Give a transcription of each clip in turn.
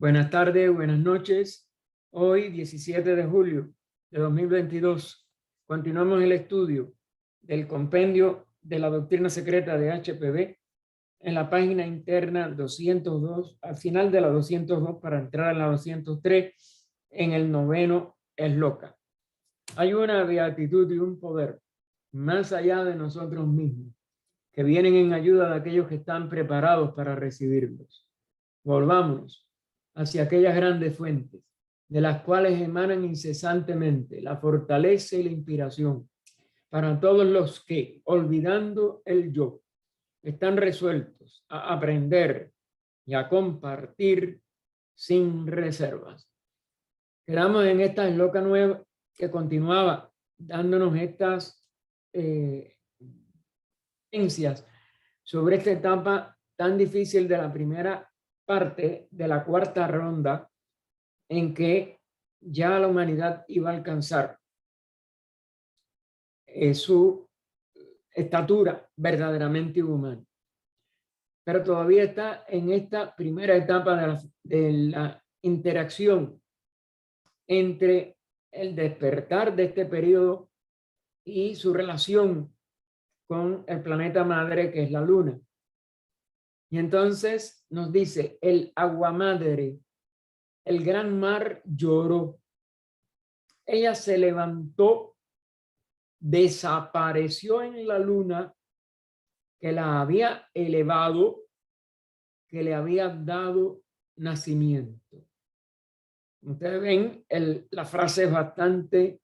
Buenas tardes, buenas noches. Hoy, 17 de julio de 2022, continuamos el estudio del compendio de la doctrina secreta de HPB en la página interna 202, al final de la 202 para entrar en la 203, en el noveno esloka. Hay una beatitud y un poder más allá de nosotros mismos que vienen en ayuda de aquellos que están preparados para recibirlos. Volvámonos hacia aquellas grandes fuentes de las cuales emanan incesantemente la fortaleza y la inspiración para todos los que, olvidando el yo, están resueltos a aprender y a compartir sin reservas. Quedamos en esta esloka nueva que continuaba dándonos estas sobre esta etapa tan difícil de la primera parte de la cuarta ronda, en que ya la humanidad iba a alcanzar su estatura verdaderamente humana. Pero todavía está en esta primera etapa de la interacción entre el despertar de este periodo y su relación con el planeta madre, que es la luna. Y entonces nos dice: el agua madre, el gran mar, lloró. Ella se levantó, desapareció en la luna que la había elevado, que le había dado nacimiento. Ustedes ven, la frase es bastante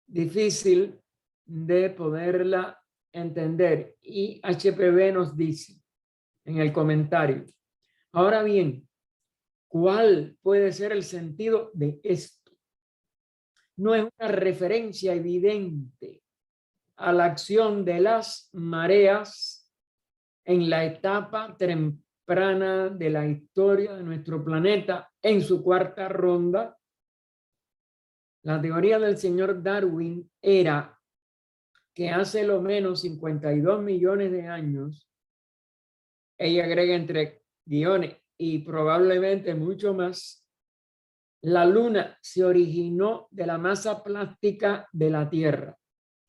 difícil de poderla entender. Y HPB nos dice en el comentario: ahora bien, ¿cuál puede ser el sentido de esto? No es una referencia evidente a la acción de las mareas en la etapa temprana de la historia de nuestro planeta en su cuarta ronda. La teoría del señor Darwin era que hace lo menos 52 millones de años, ella agrega entre guiones y probablemente mucho más, la luna se originó de la masa plástica de la Tierra.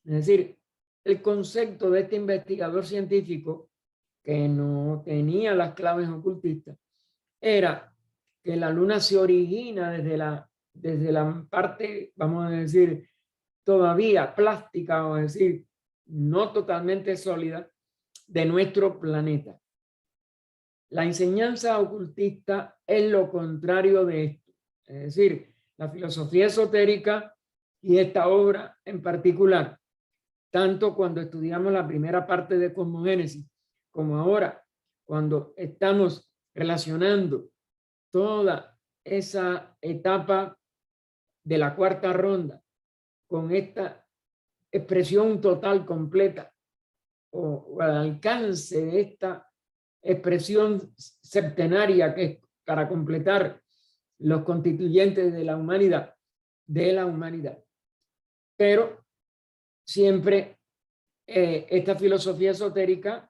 Es decir, el concepto de este investigador científico, que no tenía las claves ocultistas, era que la luna se origina desde la parte, vamos a decir, todavía plástica, o decir, no totalmente sólida, de nuestro planeta. La enseñanza ocultista es lo contrario de esto. Es decir, la filosofía esotérica y esta obra en particular, tanto cuando estudiamos la primera parte de Cosmogénesis, como ahora, cuando estamos relacionando toda esa etapa de la cuarta ronda con esta expresión total, completa, o al alcance de esta expresión septenaria que es para completar los constituyentes de la humanidad, Pero siempre esta filosofía esotérica,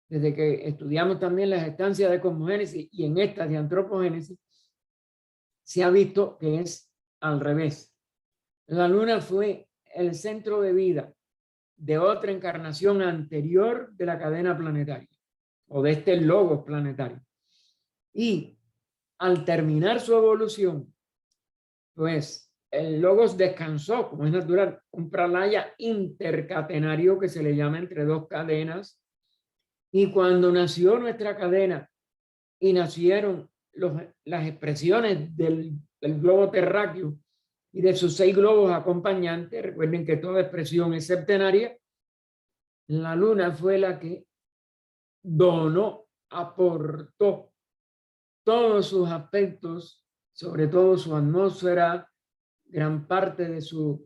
desde que estudiamos también las estancias de cosmogénesis y en estas de antropogénesis, se ha visto que es al revés. La luna fue el centro de vida de otra encarnación anterior de la cadena planetaria o de este logos planetario. Y al terminar su evolución, pues el logos descansó, como es natural, un pralaya intercatenario que se le llama entre dos cadenas. Y cuando nació nuestra cadena y nacieron las expresiones del globo terráqueo y de sus 6 globos acompañantes, recuerden que toda expresión es septenaria, la luna fue la que donó, aportó todos sus aspectos, sobre todo su atmósfera, gran parte de sus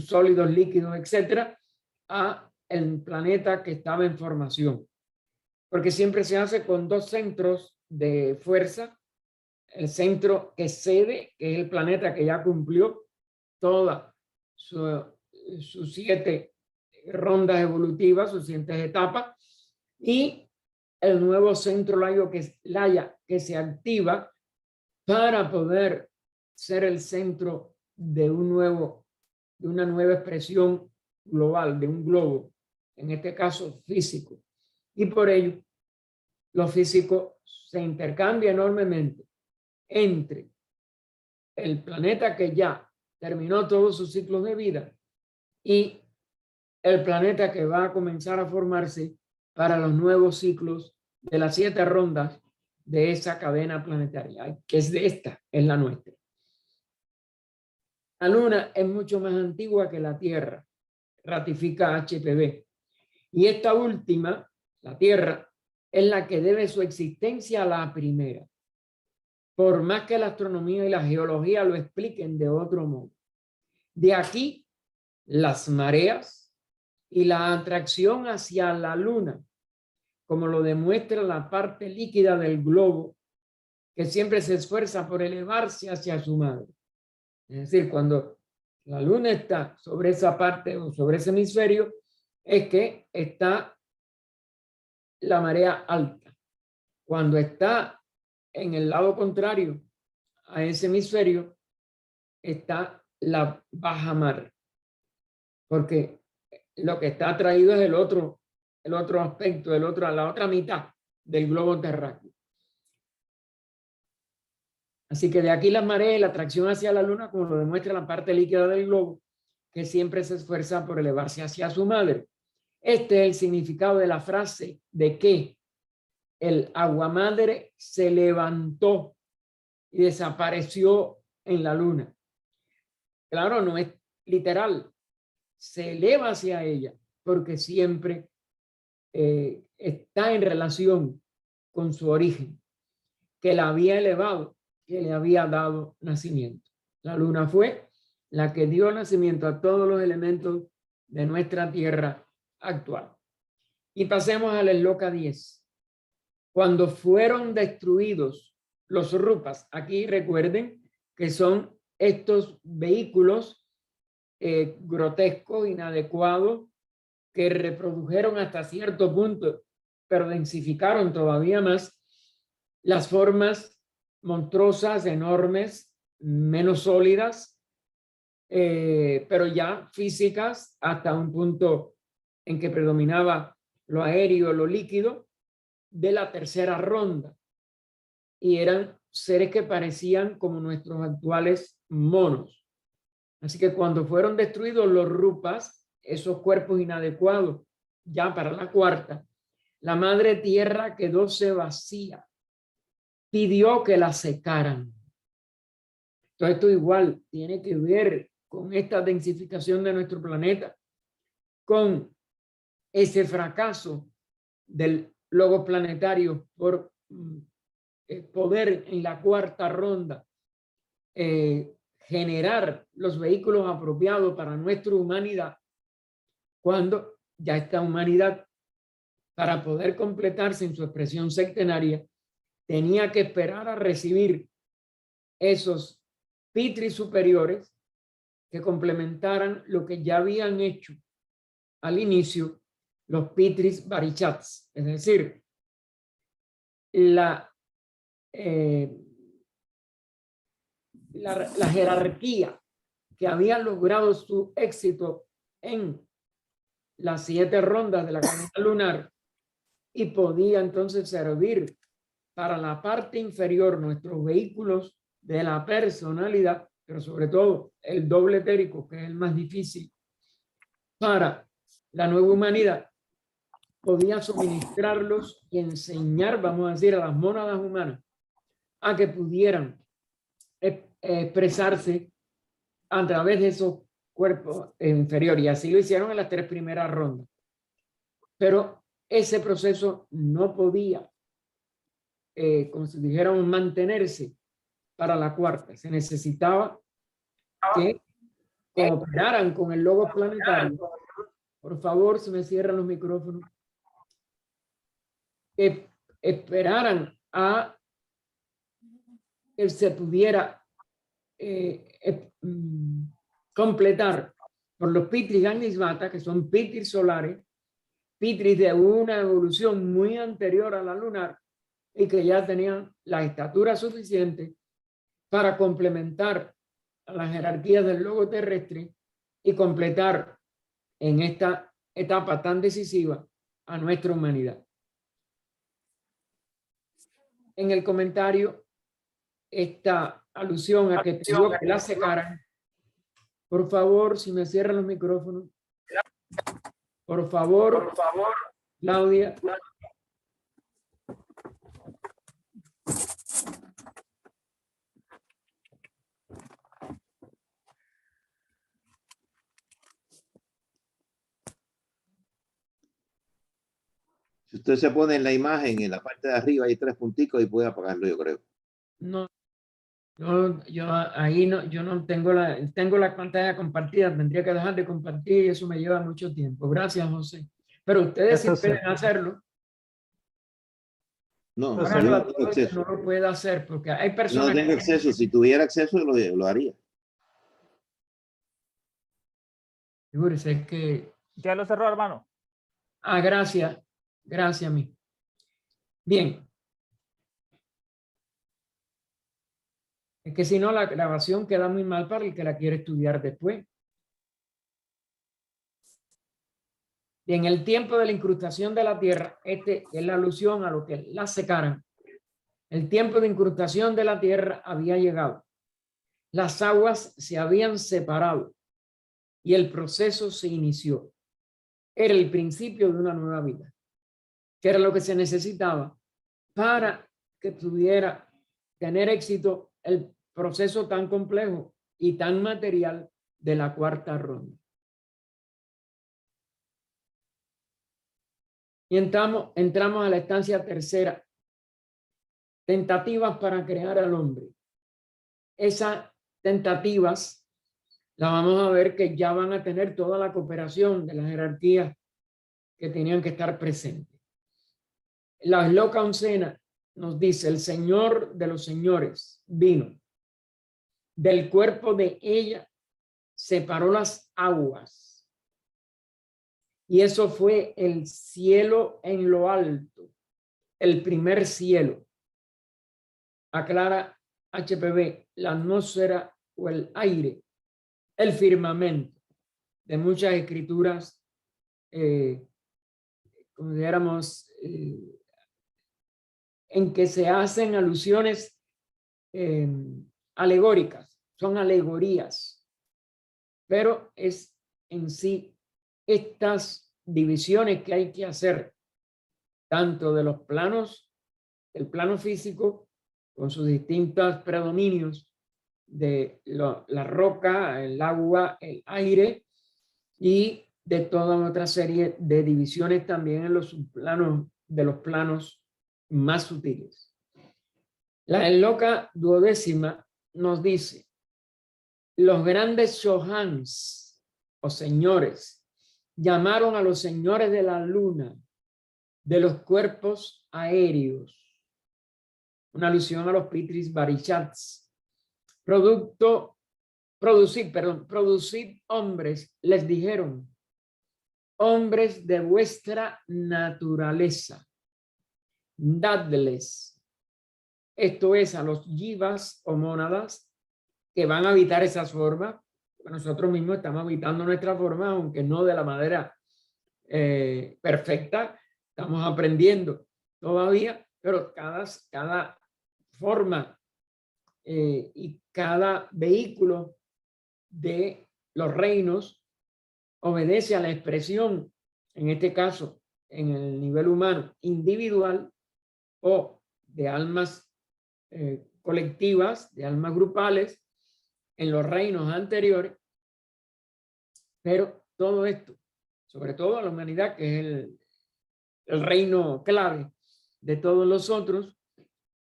sólidos, líquidos, etcétera, a el planeta que estaba en formación. Porque siempre se hace con 2 centros de fuerza: el centro que cede, que es el planeta que ya cumplió todas sus 7 rondas evolutivas, sus 7 etapas, y el nuevo centro Laya que se activa para poder ser el centro de una nueva expresión global, de un globo, en este caso físico. Y por ello, lo físico se intercambia enormemente entre el planeta que ya terminó todos sus ciclos de vida y el planeta que va a comenzar a formarse para los nuevos ciclos de las 7 rondas de esa cadena planetaria, que es la nuestra. La Luna es mucho más antigua que la Tierra, ratifica HPV. Y esta última, la Tierra, es la que debe su existencia a la primera, por más que la astronomía y la geología lo expliquen de otro modo. De aquí, las mareas y la atracción hacia la Luna, como lo demuestra la parte líquida del globo, que siempre se esfuerza por elevarse hacia su madre. Es decir, cuando la Luna está sobre esa parte o sobre ese hemisferio, es que está la marea alta. Cuando está en el lado contrario a ese hemisferio, está la baja mar, porque lo que está atraído es el otro aspecto, la otra mitad del globo terráqueo. Así que de aquí las mareas y la atracción hacia la Luna, como lo demuestra la parte líquida del globo, que siempre se esfuerza por elevarse hacia su madre. Este es el significado de la frase de que el aguamadre se levantó y desapareció en la Luna. Claro, no es literal, se eleva hacia ella porque siempre está en relación con su origen, que la había elevado, que le había dado nacimiento. La Luna fue la que dio nacimiento a todos los elementos de nuestra Tierra actual. Y pasemos al esloka 10. Cuando fueron destruidos los rupas, aquí recuerden que son estos vehículos grotescos, inadecuados, que reprodujeron hasta cierto punto, pero densificaron todavía más las formas monstruosas, enormes, menos sólidas, pero ya físicas hasta un punto en que predominaba lo aéreo, lo líquido, de la tercera ronda. Y eran seres que parecían como nuestros actuales monos. Así que cuando fueron destruidos los rupas, esos cuerpos inadecuados, ya para la cuarta, la madre tierra quedóse vacía. Pidió que la secaran. Todo esto igual tiene que ver con esta densificación de nuestro planeta, con ese fracaso del logo planetario por poder en la cuarta ronda generar los vehículos apropiados para nuestra humanidad, cuando ya esta humanidad, para poder completarse en su expresión centenaria, tenía que esperar a recibir esos pitris superiores que complementaran lo que ya habían hecho al inicio los pitris barichats, es decir, la jerarquía que había logrado su éxito en las 7 rondas de la cadena lunar y podía entonces servir para la parte inferior, nuestros vehículos de la personalidad, pero sobre todo el doble etérico, que es el más difícil para la nueva humanidad, podía suministrarlos y enseñar, vamos a decir, a las mónadas humanas a que pudieran expresarse a través de esos cuerpos inferiores. Y así lo hicieron en las 3 primeras rondas. Pero ese proceso no podía, como si dijéramos, mantenerse para la cuarta. Se necesitaba que cooperaran con el logo planetario. Por favor, se me cierran los micrófonos. Que esperaran a que se pudiera completar por los pitris Agnisvata, que son pitris solares, pitris de una evolución muy anterior a la lunar y que ya tenían la estatura suficiente para complementar a las jerarquías del globo terrestre y completar en esta etapa tan decisiva a nuestra humanidad. En el comentario, esta alusión a que pidió que la secaran. Por favor, si me cierran los micrófonos. Por favor, Claudia. Si usted se pone en la imagen, en la parte de arriba hay 3 punticos y puede apagarlo, yo creo. No, yo ahí no, yo no tengo la pantalla compartida, tendría que dejar de compartir y eso me lleva mucho tiempo. Gracias, José. Pero ustedes sí pueden hacerlo. No, Ahora yo no tengo acceso. no lo puedo hacer porque hay Yo personas no tengo acceso. Si tuviera acceso, lo haría. Figúrese que... Ya lo cerró, hermano. Ah, gracias. Gracias a mí. Bien. Es que si no, la grabación queda muy mal para el que la quiere estudiar después. Y en el tiempo de la incrustación de la tierra, este es la alusión a lo que la secaran. El tiempo de incrustación de la tierra había llegado. Las aguas se habían separado y el proceso se inició. Era el principio de una nueva vida, que era lo que se necesitaba para que pudiera tener éxito el proceso tan complejo y tan material de la cuarta ronda. Y entramos a la estancia tercera. Tentativas para crear al hombre. Esas tentativas las vamos a ver que ya van a tener toda la cooperación de las jerarquías que tenían que estar presentes. La Shloka oncena nos dice: el Señor de los señores vino. Del cuerpo de ella separó las aguas. Y eso fue el cielo en lo alto, el primer cielo. Aclara HPB, la atmósfera o el aire, el firmamento, de muchas escrituras, como dijéramos, en que se hacen alusiones alegóricas, son alegorías, pero es en sí estas divisiones que hay que hacer, tanto de los planos, el plano físico, con sus distintos predominios de la roca, el agua, el aire, y de toda otra serie de divisiones también en los subplanos de los planos más sutiles. La Shloka duodécima nos dice: los grandes shohans o señores llamaron a los señores de la luna de los cuerpos aéreos, una alusión a los Pitris Barishats. Producid hombres, les dijeron, hombres de vuestra naturaleza, dadles, esto es, a los jivas o mónadas que van a habitar esas formas. Nosotros mismos estamos habitando nuestra forma, aunque no de la manera perfecta, estamos aprendiendo todavía, pero cada forma y cada vehículo de los reinos obedece a la expresión, en este caso, en el nivel humano individual o de almas colectivas, de almas grupales, en los reinos anteriores. Pero todo esto, sobre todo a la humanidad, que es el reino clave de todos los otros,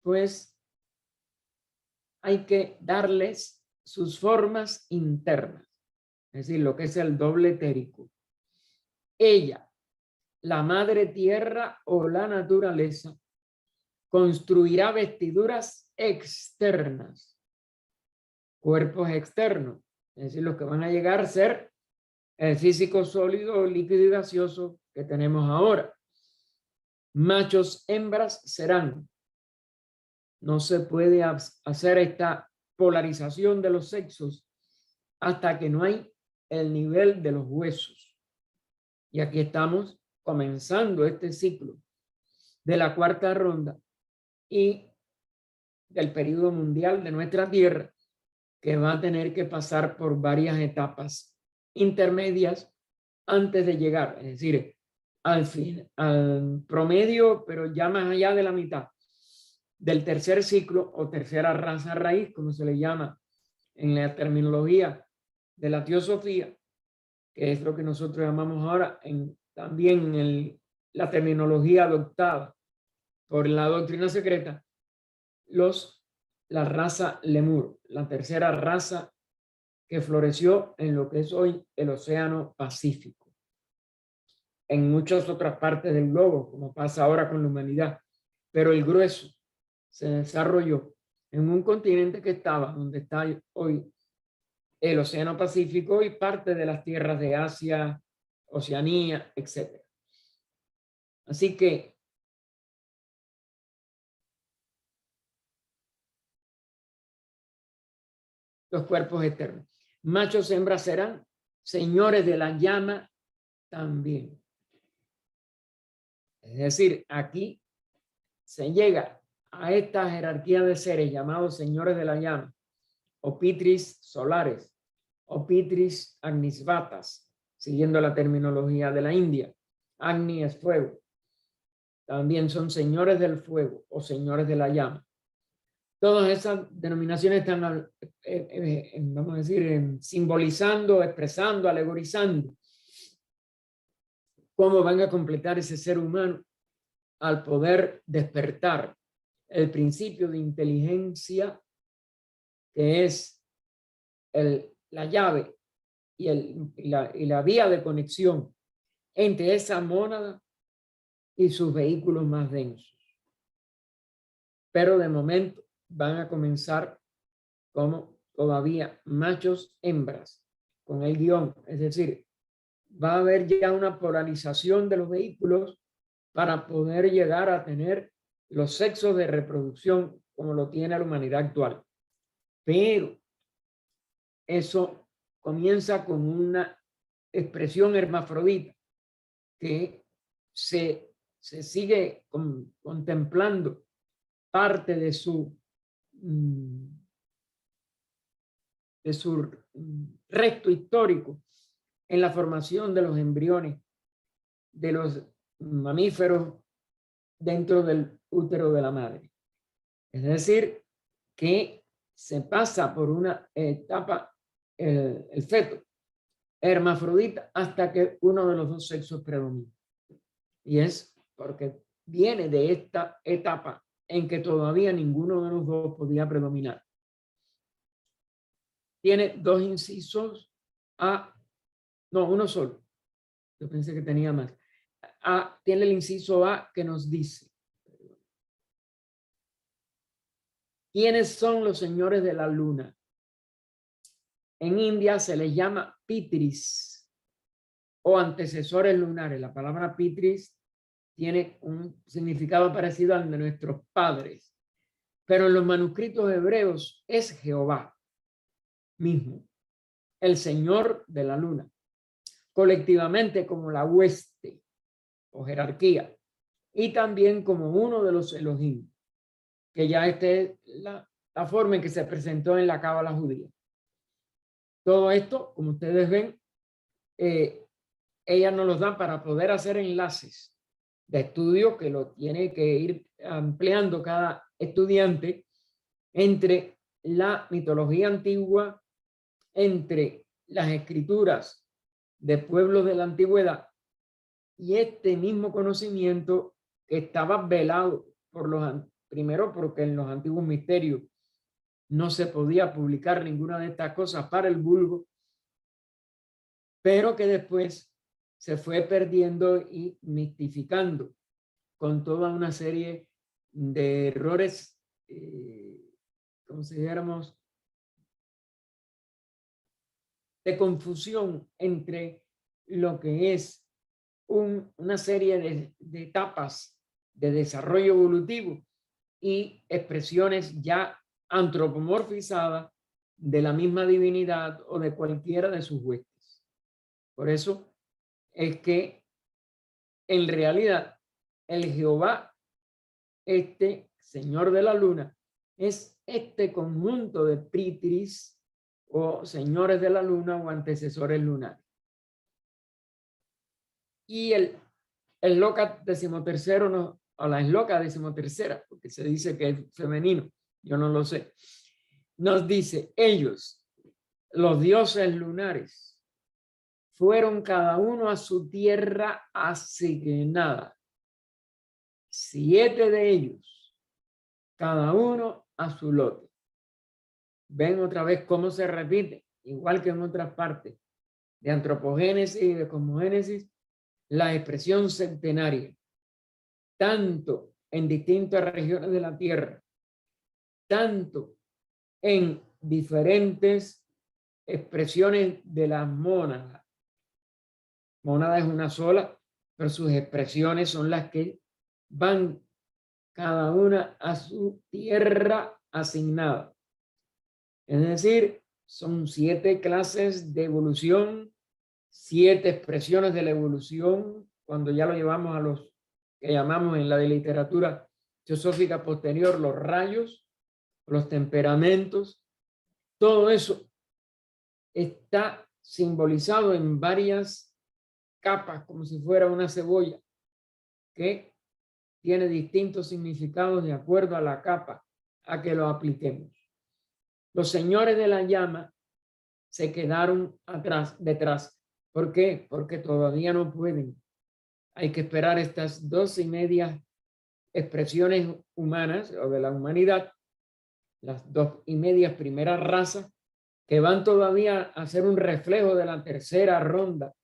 pues hay que darles sus formas internas, es decir, lo que es el doble etérico. Ella, la madre tierra o la naturaleza, construirá vestiduras externas, cuerpos externos, es decir, los que van a llegar a ser el físico sólido, líquido y gaseoso que tenemos ahora. Machos, hembras serán. No se puede hacer esta polarización de los sexos hasta que no hay el nivel de los huesos. Y aquí estamos comenzando este ciclo de la cuarta ronda y del periodo mundial de nuestra Tierra, que va a tener que pasar por varias etapas intermedias antes de llegar, es decir, al fin, al promedio, pero ya más allá de la mitad del tercer ciclo o tercera raza raíz, como se le llama en la terminología de la teosofía, que es lo que nosotros llamamos ahora también en la terminología adoptada por la doctrina secreta, la raza lemur, la tercera raza que floreció en lo que es hoy el Océano Pacífico. En muchas otras partes del globo, como pasa ahora con la humanidad, pero el grueso se desarrolló en un continente que estaba donde está hoy el Océano Pacífico y parte de las tierras de Asia, Oceanía, etc. Así que los cuerpos eternos. Machos, hembras serán, señores de la llama también. Es decir, aquí se llega a esta jerarquía de seres llamados señores de la llama, o pitris solares, o pitris agnisvatas, siguiendo la terminología de la India. Agni es fuego. También son señores del fuego o señores de la llama. Todas esas denominaciones están, vamos a decir, simbolizando, expresando, alegorizando cómo van a completar ese ser humano al poder despertar el principio de inteligencia que es la llave y la vía de conexión entre esa mónada y sus vehículos más densos. Pero de momento van a comenzar como todavía machos, hembras, con el guión, es decir, va a haber ya una polarización de los vehículos para poder llegar a tener los sexos de reproducción como lo tiene la humanidad actual. Pero eso comienza con una expresión hermafrodita que se sigue contemplando parte de su resto histórico en la formación de los embriones de los mamíferos dentro del útero de la madre. Es decir, que se pasa por una etapa, el feto hermafrodita, hasta que uno de los dos sexos predomina. Y es porque viene de esta etapa en que todavía ninguno de los dos podía predominar. Tiene dos incisos A, no, uno solo. Yo pensé que tenía más. Tiene el inciso A que nos dice: ¿quiénes son los señores de la luna? En India se les llama pitris o antecesores lunares. La palabra pitris tiene un significado parecido al de nuestros padres, pero en los manuscritos hebreos es Jehová mismo, el Señor de la luna, colectivamente como la hueste o jerarquía, y también como uno de los Elohim, que ya es la forma en que se presentó en la cábala judía. Todo esto, como ustedes ven, ella nos los da para poder hacer enlaces de estudio que lo tiene que ir ampliando cada estudiante entre la mitología antigua, entre las escrituras de pueblos de la antigüedad y este mismo conocimiento que estaba velado por primero porque en los antiguos misterios no se podía publicar ninguna de estas cosas para el vulgo, pero que después se fue perdiendo y mistificando con toda una serie de errores, como si dijéramos, de confusión entre lo que es una serie de etapas de desarrollo evolutivo y expresiones ya antropomorfizadas de la misma divinidad o de cualquiera de sus huestes. Por eso es que en realidad el Jehová, este Señor de la Luna, es este conjunto de Pritris o señores de la luna o antecesores lunares. Y el Loka decimotercero, no, o la Loka decimotercera, porque se dice que es femenino, yo no lo sé, nos dice: ellos, los dioses lunares, fueron cada uno a su tierra asignada. 7 de ellos, cada uno a su lote. Ven otra vez cómo se repite, igual que en otras partes de antropogénesis y de cosmogénesis, la expresión centenaria, tanto en distintas regiones de la Tierra, tanto en diferentes expresiones de las mónadas. Mónada es una sola, pero sus expresiones son las que van cada una a su tierra asignada. Es decir, son 7 clases de evolución, 7 expresiones de la evolución, cuando ya lo llevamos a los que llamamos en la de literatura teosófica posterior los rayos, los temperamentos. Todo eso está simbolizado en varias capas, como si fuera una cebolla, que tiene distintos significados de acuerdo a la capa a que lo apliquemos. Los señores de la llama se quedaron detrás. ¿Por qué? Porque todavía no pueden. Hay que esperar estas 2.5 expresiones humanas o de la humanidad, las 2.5 primeras razas, que van todavía a ser un reflejo de la tercera ronda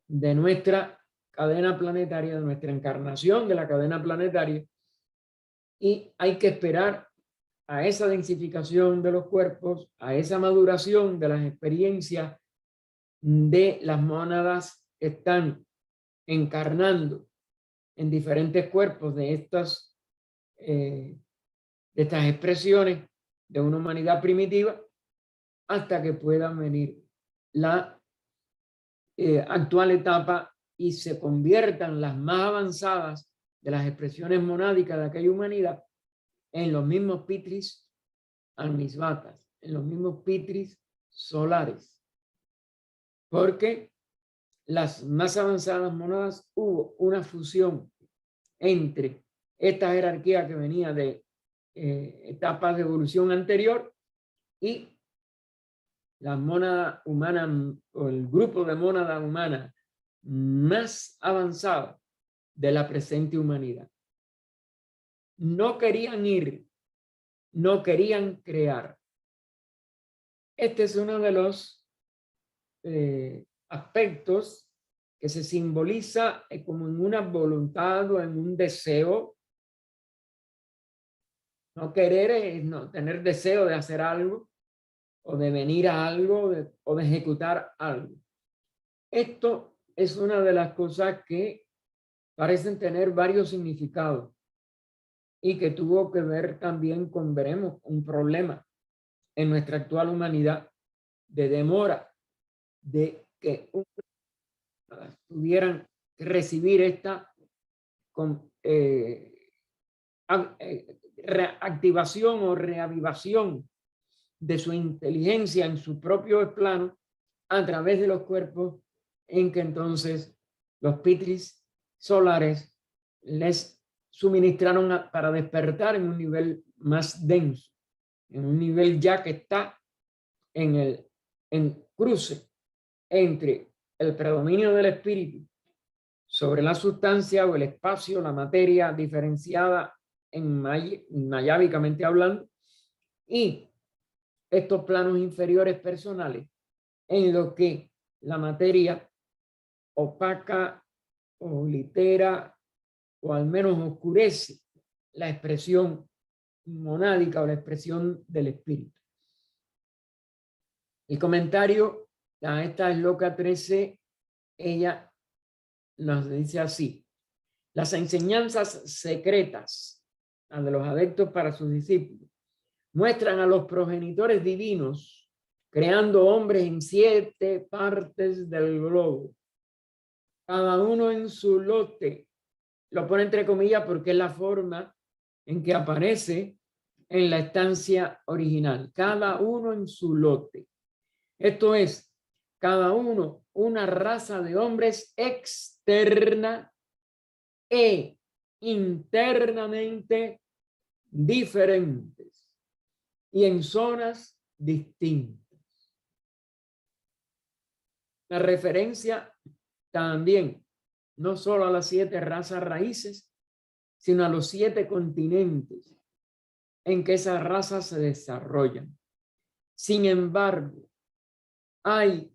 de nuestra cadena planetaria, de nuestra encarnación de la cadena planetaria, y hay que esperar a esa densificación de los cuerpos, a esa maduración de las experiencias de las mónadas que están encarnando en diferentes cuerpos de estas expresiones de una humanidad primitiva, hasta que pueda venir la actual etapa y se conviertan las más avanzadas de las expresiones monádicas de aquella humanidad en los mismos pitris almisvatas, en los mismos pitris solares. Porque las más avanzadas monadas hubo una fusión entre esta jerarquía que venía de etapas de evolución anterior y la mónada humana o el grupo de mónada humana más avanzada de la presente humanidad. No querían ir, no querían crear. Este es uno de los aspectos que se simboliza como en una voluntad o en un deseo. No querer es no tener deseo de hacer algo o de venir a algo o de ejecutar algo. Esto es una de las cosas que parecen tener varios significados y que tuvo que ver también con, veremos, un problema en nuestra actual humanidad de demora de que pudieran recibir esta reactivación o reavivación de su inteligencia en su propio plano a través de los cuerpos, en que entonces los pitris solares les suministraron para despertar en un nivel más denso, en un nivel ya que está en cruce entre el predominio del espíritu sobre la sustancia o el espacio, la materia diferenciada mayábicamente hablando, y estos planos inferiores personales en los que la materia opaca o litera o al menos oscurece la expresión monádica o la expresión del espíritu. El comentario a esta Shloka 13, ella nos dice así: las enseñanzas secretas de los adeptos para sus discípulos muestran a los progenitores divinos creando hombres en 7 partes del globo, cada uno en su lote. Lo pone entre comillas porque es la forma en que aparece en la estancia original. Cada uno en su lote. Esto es, cada uno una raza de hombres externa e internamente diferentes y en zonas distintas. La referencia también no solo a las 7 razas raíces, sino a los 7 continentes en que esas razas se desarrollan. Sin embargo, hay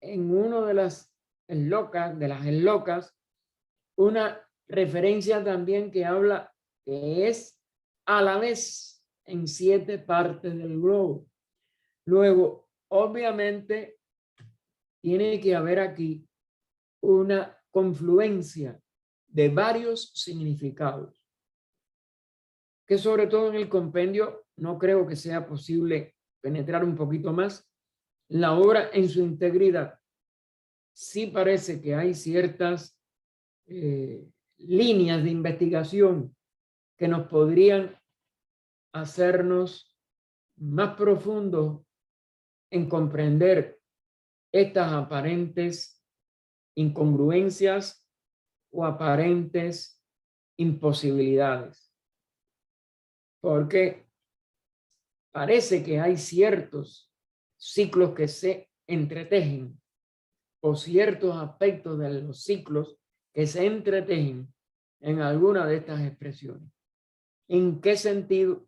en uno de las eslocas, una referencia también que habla que es a la vez en 7 partes del globo. Luego, obviamente, tiene que haber aquí una confluencia de varios significados, que sobre todo en el compendio no creo que sea posible penetrar un poquito más. La obra en su integridad sí parece que hay ciertas líneas de investigación que nos podrían hacernos más profundos en comprender estas aparentes incongruencias o aparentes imposibilidades. Porque parece que hay ciertos ciclos que se entretejen o ciertos aspectos de los ciclos que se entretejen en alguna de estas expresiones. ¿En qué sentido?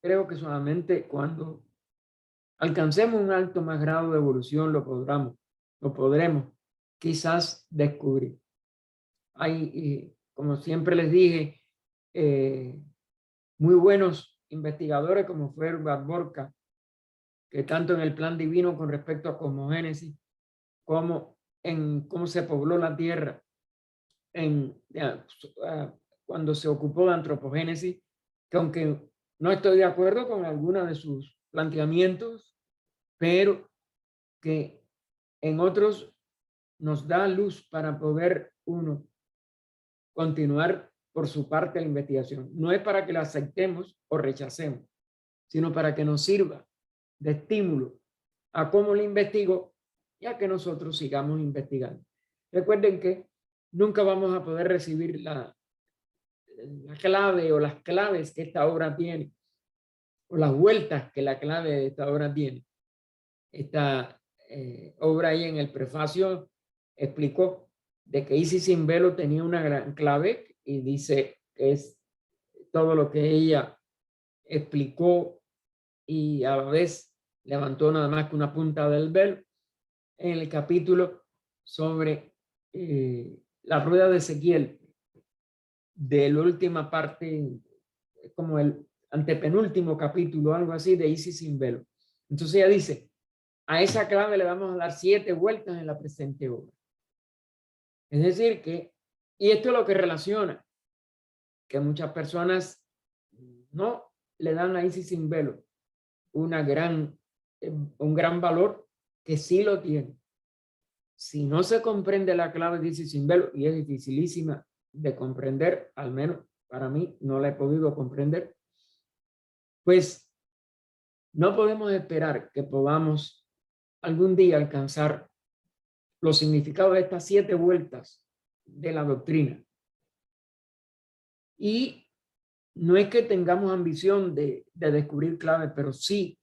Creo que solamente cuando alcancemos un alto más grado de evolución lo podremos quizás descubrir. Hay, como siempre les dije, muy buenos investigadores como fue Herbert Borca, que tanto en el plan divino con respecto a cosmogénesis, como en cómo se pobló la Tierra, cuando se ocupó de antropogénesis, que aunque no estoy de acuerdo con algunos de sus planteamientos, pero que en otros nos da luz para poder uno continuar por su parte la investigación. No es para que la aceptemos o rechacemos, sino para que nos sirva de estímulo a cómo la investigo y a que nosotros sigamos investigando. Recuerden que nunca vamos a poder recibir la clave o las claves que esta obra tiene, o las vueltas que la clave de esta obra tiene. Esta obra ahí en el prefacio explicó de que Isis sin velo tenía una gran clave y dice que es todo lo que ella explicó y a la vez levantó nada más que una punta del velo en el capítulo sobre la rueda de Ezequiel, de la última parte, como el antepenúltimo capítulo, algo así, de Isis sin velo. Entonces ella dice, a esa clave le vamos a dar 7 vueltas en la presente obra. Es decir que, y esto es lo que relaciona, que muchas personas no le dan a Isis sin velo un gran valor, que sí lo tiene. Si no se comprende la clave de Isis sin velo, y es dificilísima de comprender, al menos para mí no la he podido comprender, pues no podemos esperar que podamos algún día alcanzar los significados de estas 7 vueltas de la doctrina. Y no es que tengamos ambición de descubrir claves, pero sí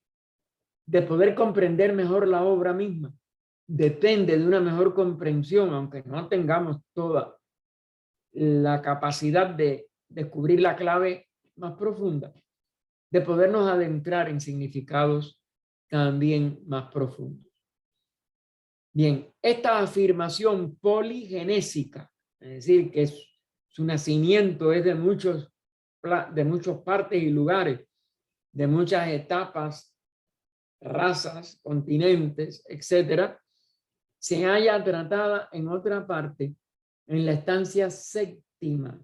de poder comprender mejor la obra misma. Depende de una mejor comprensión, aunque no tengamos toda la capacidad de descubrir la clave más profunda, de podernos adentrar en significados también más profundos. Bien, esta afirmación poligenésica, es decir, que su nacimiento es de muchas partes y lugares, de muchas etapas, razas, continentes, etcétera, se halla tratada en otra parte, en la estancia séptima.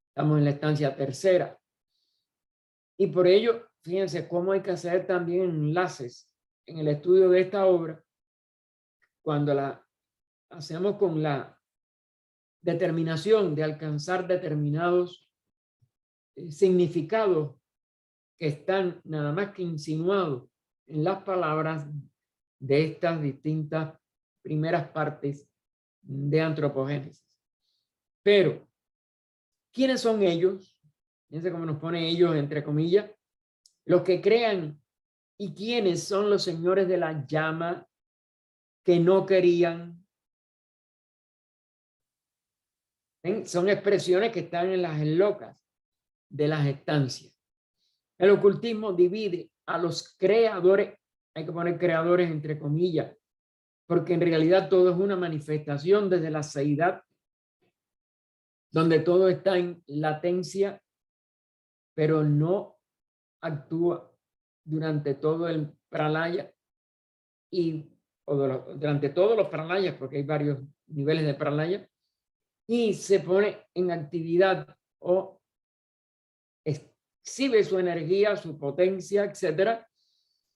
Estamos en la estancia tercera. Y por ello, fíjense cómo hay que hacer también enlaces en el estudio de esta obra cuando la hacemos con la determinación de alcanzar determinados significados que están nada más que insinuados en las palabras de estas distintas primeras partes de antropogénesis. Pero, ¿quiénes son ellos? Fíjense cómo nos pone ellos entre comillas. Los que crean. ¿Y quiénes son los señores de la llama que no querían? ¿Ven? Son expresiones que están en las locas de las estancias. El ocultismo divide a los creadores, hay que poner creadores entre comillas, porque en realidad todo es una manifestación desde la seidad, donde todo está en latencia, pero no actúa durante todo el pralaya durante todos los pralayas, porque hay varios niveles de pralaya, y se pone en actividad o exhibe su energía, su potencia, etcétera,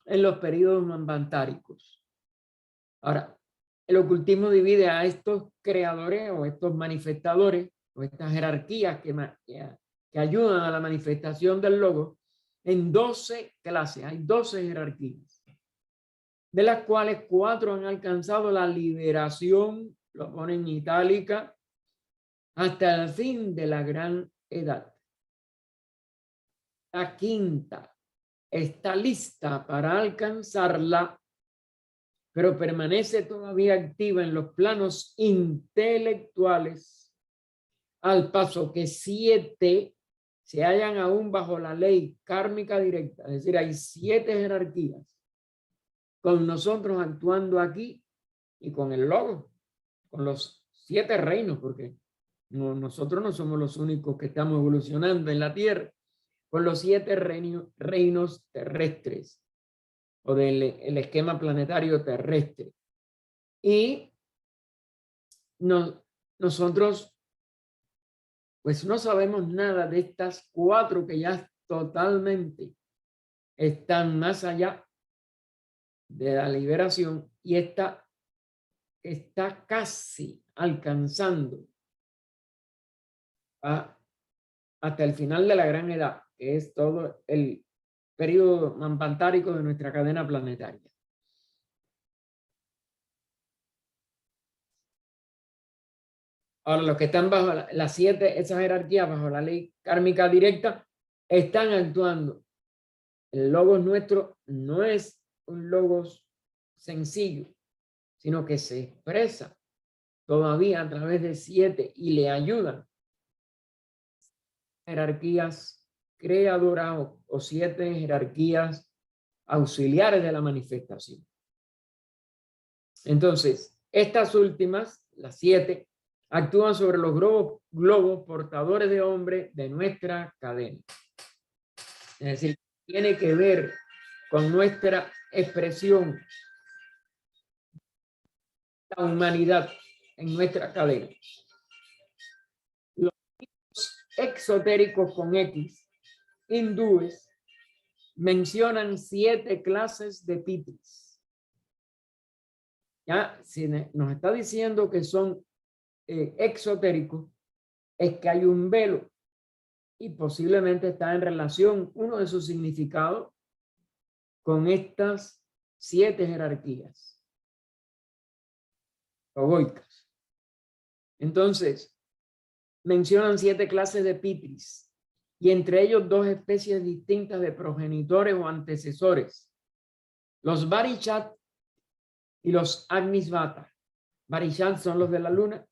en los periodos manvantáricos. Ahora, el ocultismo divide a estos creadores o estos manifestadores o estas jerarquías que ayudan a la manifestación del logos en 12 clases. Hay 12 jerarquías, de las cuales 4 han alcanzado la liberación, lo ponen en itálica, hasta el fin de la gran edad. La quinta está lista para alcanzarla, pero permanece todavía activa en los planos intelectuales, al paso que 7 se hallan aún bajo la ley kármica directa. Es decir, hay 7 jerarquías con nosotros actuando aquí y con el logo, con los 7 reinos, porque nosotros no somos los únicos que estamos evolucionando en la Tierra, con los 7 reinos terrestres o del esquema planetario terrestre. Y nosotros pues no sabemos nada de estas 4 que ya totalmente están más allá de la liberación, y esta está casi alcanzando hasta el final de la gran edad, que es todo el periodo manvantárico de nuestra cadena planetaria. Ahora, los que están bajo las 7, esas jerarquías, bajo la ley kármica directa, están actuando. El logos nuestro no es un logos sencillo, sino que se expresa todavía a través de 7 y le ayudan jerarquías creadoras o 7 jerarquías auxiliares de la manifestación. Entonces, estas últimas, las 7, actúan sobre los globos portadores de hombre de nuestra cadena. Es decir, tiene que ver con nuestra expresión, la humanidad en nuestra cadena. Los exotéricos con X, hindúes, mencionan 7 clases de pitris. Ya, si nos está diciendo que son exotéricos, es que hay un velo y posiblemente está en relación uno de sus significados con estas 7 jerarquías logoicas. Entonces, mencionan 7 clases de pitris y entre ellos 2 especies distintas de progenitores o antecesores, los Varishat y los Agnisvata. Varishat son los de la luna,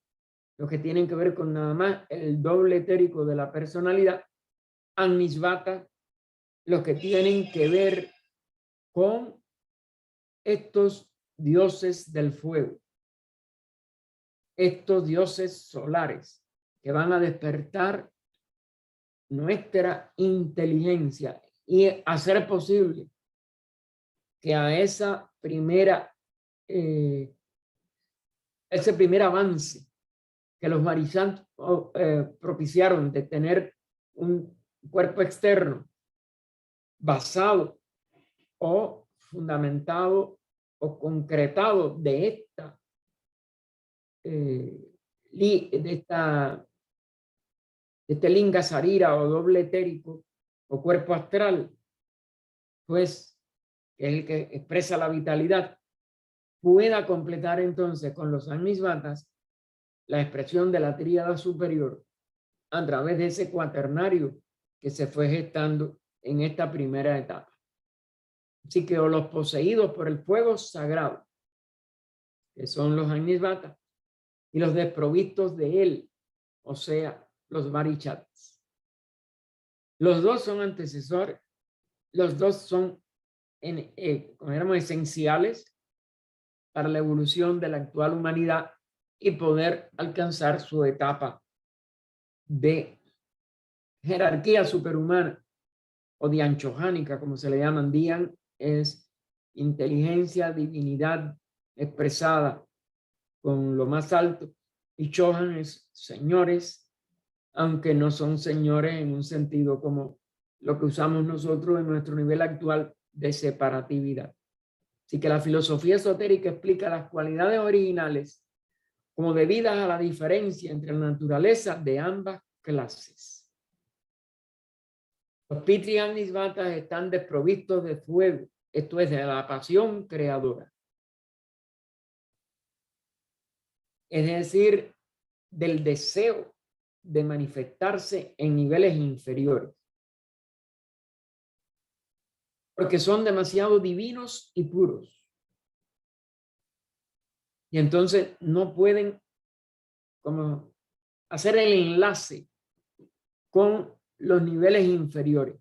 los que tienen que ver con nada más el doble etérico de la personalidad. Agnisvata, los que tienen que ver con estos dioses del fuego, estos dioses solares que van a despertar nuestra inteligencia y hacer posible que a esa primera ese primer avance que los Varishat propiciaron de tener un cuerpo externo basado o fundamentado o concretado de este linga sarira o doble etérico o cuerpo astral, pues que es el que expresa la vitalidad, pueda completar entonces con los Agnisvatas la expresión de la tríada superior a través de ese cuaternario que se fue gestando en esta primera etapa. Así que o los poseídos por el fuego sagrado, que son los Agnisvatas, y los desprovistos de él, o sea, los Varishats. Los dos son antecesores, los dos son como éramos esenciales para la evolución de la actual humanidad y poder alcanzar su etapa de jerarquía superhumana o dianchohánica, como se le llaman. Dian es inteligencia, divinidad expresada con lo más alto, y Chohan es señores, aunque no son señores en un sentido como lo que usamos nosotros en nuestro nivel actual de separatividad. Así que la filosofía esotérica explica las cualidades originales como debidas a la diferencia entre la naturaleza de ambas clases. Los Pitri Agnisvatas están desprovistos de fuego, esto es, de la pasión creadora. Es decir, del deseo de manifestarse en niveles inferiores, porque son demasiado divinos y puros. Y entonces no pueden como hacer el enlace con los niveles inferiores,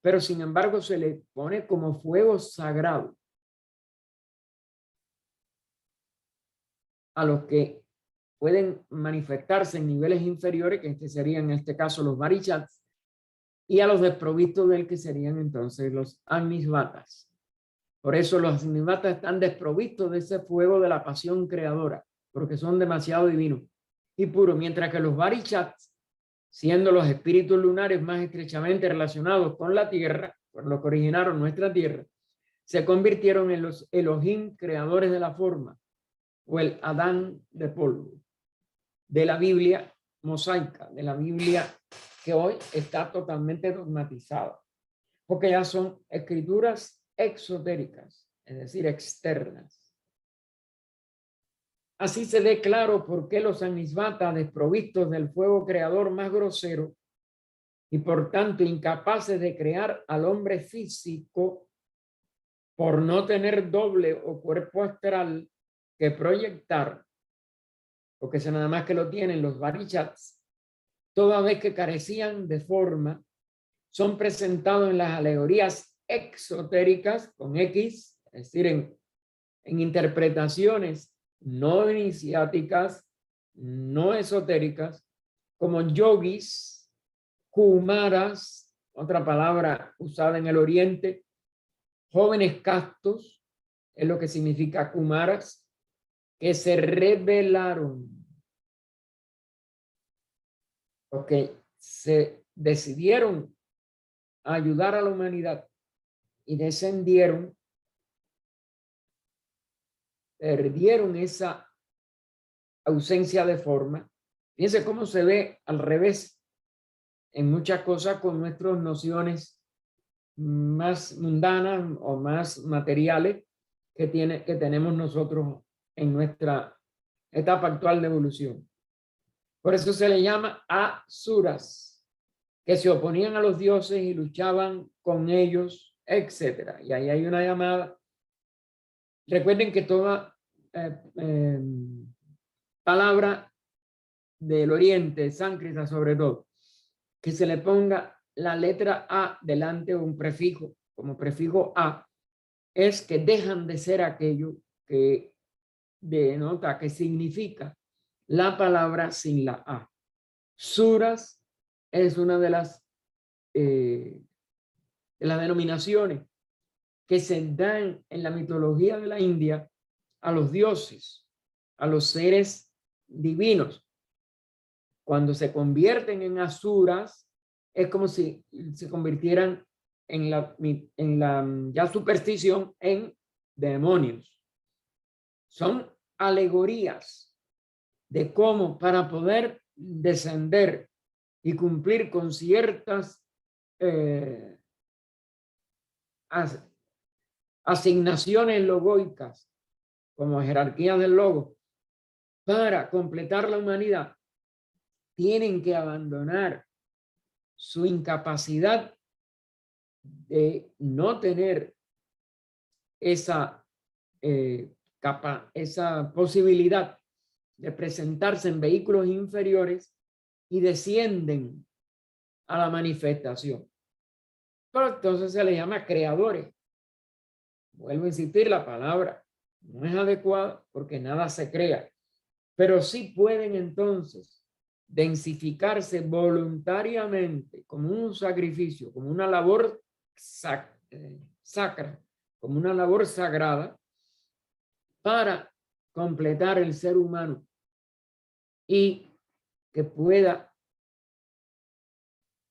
pero sin embargo se le pone como fuego sagrado a los que pueden manifestarse en niveles inferiores, que este serían en este caso los Varishats, y a los desprovistos del que serían entonces los Agnisvatas. Por eso los Agnisvatas están desprovistos de ese fuego de la pasión creadora, porque son demasiado divinos y puros, mientras que los Varishats, siendo los espíritus lunares más estrechamente relacionados con la tierra, por lo que originaron nuestra tierra, se convirtieron en los Elohim creadores de la forma, o el Adán de polvo, de la Biblia mosaica, de la Biblia que hoy está totalmente dogmatizada, porque ya son escrituras exotéricas, es decir, externas. Así se ve claro por qué los Agnisvatas, desprovistos del fuego creador más grosero y por tanto incapaces de crear al hombre físico, por no tener doble o cuerpo astral que proyectar, porque eso nada más que lo tienen los Varishats, toda vez que carecían de forma, son presentados en las alegorías exotéricas con X, es decir, en interpretaciones no iniciáticas, no esotéricas, como yogis, kumaras, otra palabra usada en el oriente, jóvenes castos, es lo que significa kumaras, que se rebelaron, porque se decidieron a ayudar a la humanidad y descendieron, perdieron esa ausencia de forma. Fíjense cómo se ve al revés en muchas cosas con nuestras nociones más mundanas o más materiales que tenemos nosotros en nuestra etapa actual de evolución. Por eso se le llama asuras, que se oponían a los dioses y luchaban con ellos, etc. Y ahí hay una llamada. Recuerden que toda palabra del oriente, sánscrita sobre todo, que se le ponga la letra A delante de un prefijo, como prefijo A, es que dejan de ser aquello que denota, que significa la palabra sin la A. Suras es una de las denominaciones que se dan en la mitología de la India a los dioses, a los seres divinos. Cuando se convierten en asuras, es como si se convirtieran en la ya superstición en demonios. Son alegorías de cómo para poder descender y cumplir con ciertas asignaciones logoicas, como jerarquía del logo, para completar la humanidad, tienen que abandonar su incapacidad de no tener esa esa posibilidad de presentarse en vehículos inferiores y descienden a la manifestación. Pero entonces se les llama creadores. Vuelvo a insistir, la palabra no es adecuada porque nada se crea, pero sí pueden entonces densificarse voluntariamente como un sacrificio, como una labor sacra, como una labor sagrada para completar el ser humano y que pueda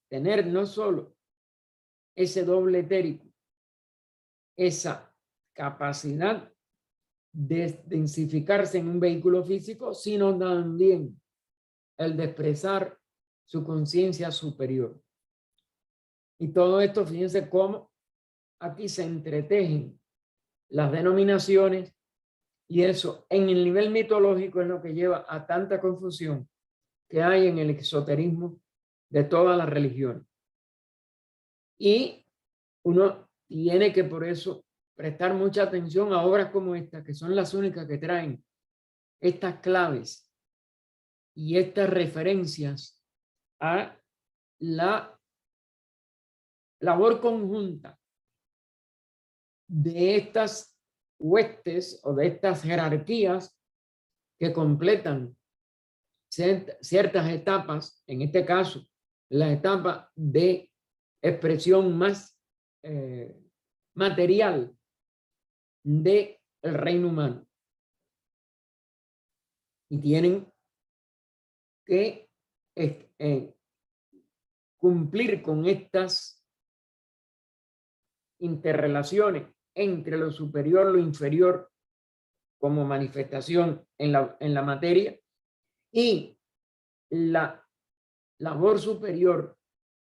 tener no solo ese doble etérico, esa capacidad de densificarse en un vehículo físico, sino también el de expresar su conciencia superior. Y todo esto, fíjense cómo aquí se entretejen las denominaciones, y eso en el nivel mitológico es lo que lleva a tanta confusión que hay en el esoterismo de todas las religiones. Y uno tiene que por eso prestar mucha atención a obras como esta, que son las únicas que traen estas claves y estas referencias a la labor conjunta de estas huestes o de estas jerarquías que completan ciertas etapas, en este caso, la etapa de expresión más material del reino humano. Y tienen que cumplir con estas interrelaciones entre lo superior, lo inferior, como manifestación en la materia, y la labor superior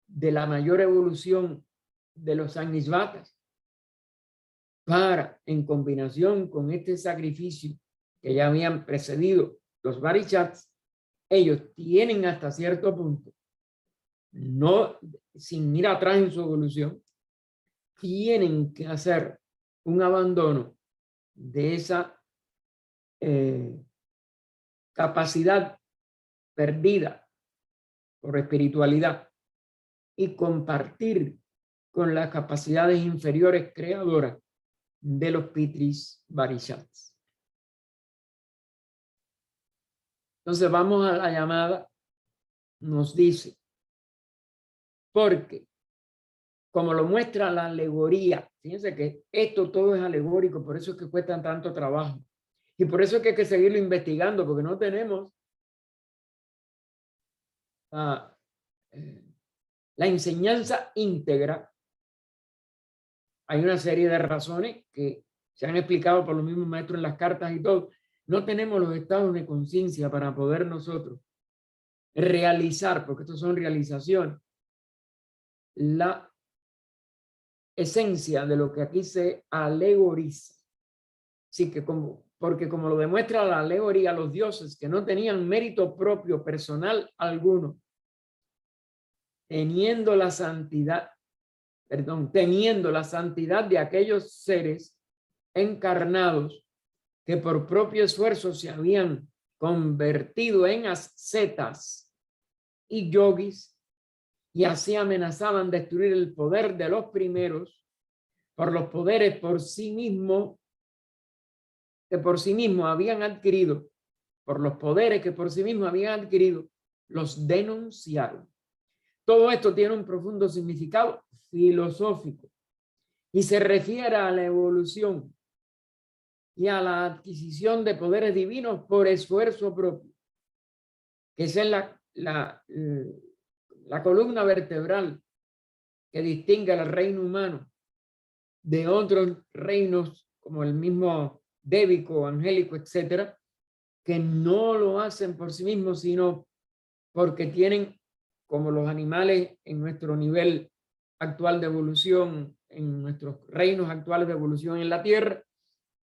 de la mayor evolución de los Agnisvatas, para, en combinación con este sacrificio que ya habían precedido los Varishats, ellos tienen hasta cierto punto, no sin ir atrás en su evolución, tienen que hacer un abandono de esa capacidad perdida por espiritualidad y compartir con las capacidades inferiores creadoras de los Pitris Varishats. Entonces vamos a la llamada, nos dice, porque como lo muestra la alegoría, fíjense que esto todo es alegórico, por eso es que cuesta tanto trabajo. Y por eso es que hay que seguirlo investigando, porque no tenemos la enseñanza íntegra. Hay una serie de razones que se han explicado por los mismos maestros en las cartas y todo. No tenemos los estados de conciencia para poder nosotros realizar, porque estos son realizaciones, la esencia de lo que aquí se alegoriza. Así que porque como lo demuestra la alegoría, los dioses que no tenían mérito propio personal alguno, teniendo la santidad de aquellos seres encarnados que por propio esfuerzo se habían convertido en ascetas y yogis, y así amenazaban destruir el poder de los primeros por los poderes por sí mismo que por sí mismos habían adquirido, por los poderes que por sí mismos habían adquirido, los denunciaron. Todo esto tiene un profundo significado filosófico y se refiere a la evolución y a la adquisición de poderes divinos por esfuerzo propio, que esa es la columna vertebral que distingue al reino humano de otros reinos como el mismo débico, angélico, etcétera, que no lo hacen por sí mismos, sino porque tienen, como los animales en nuestro nivel actual de evolución, en nuestros reinos actuales de evolución en la Tierra,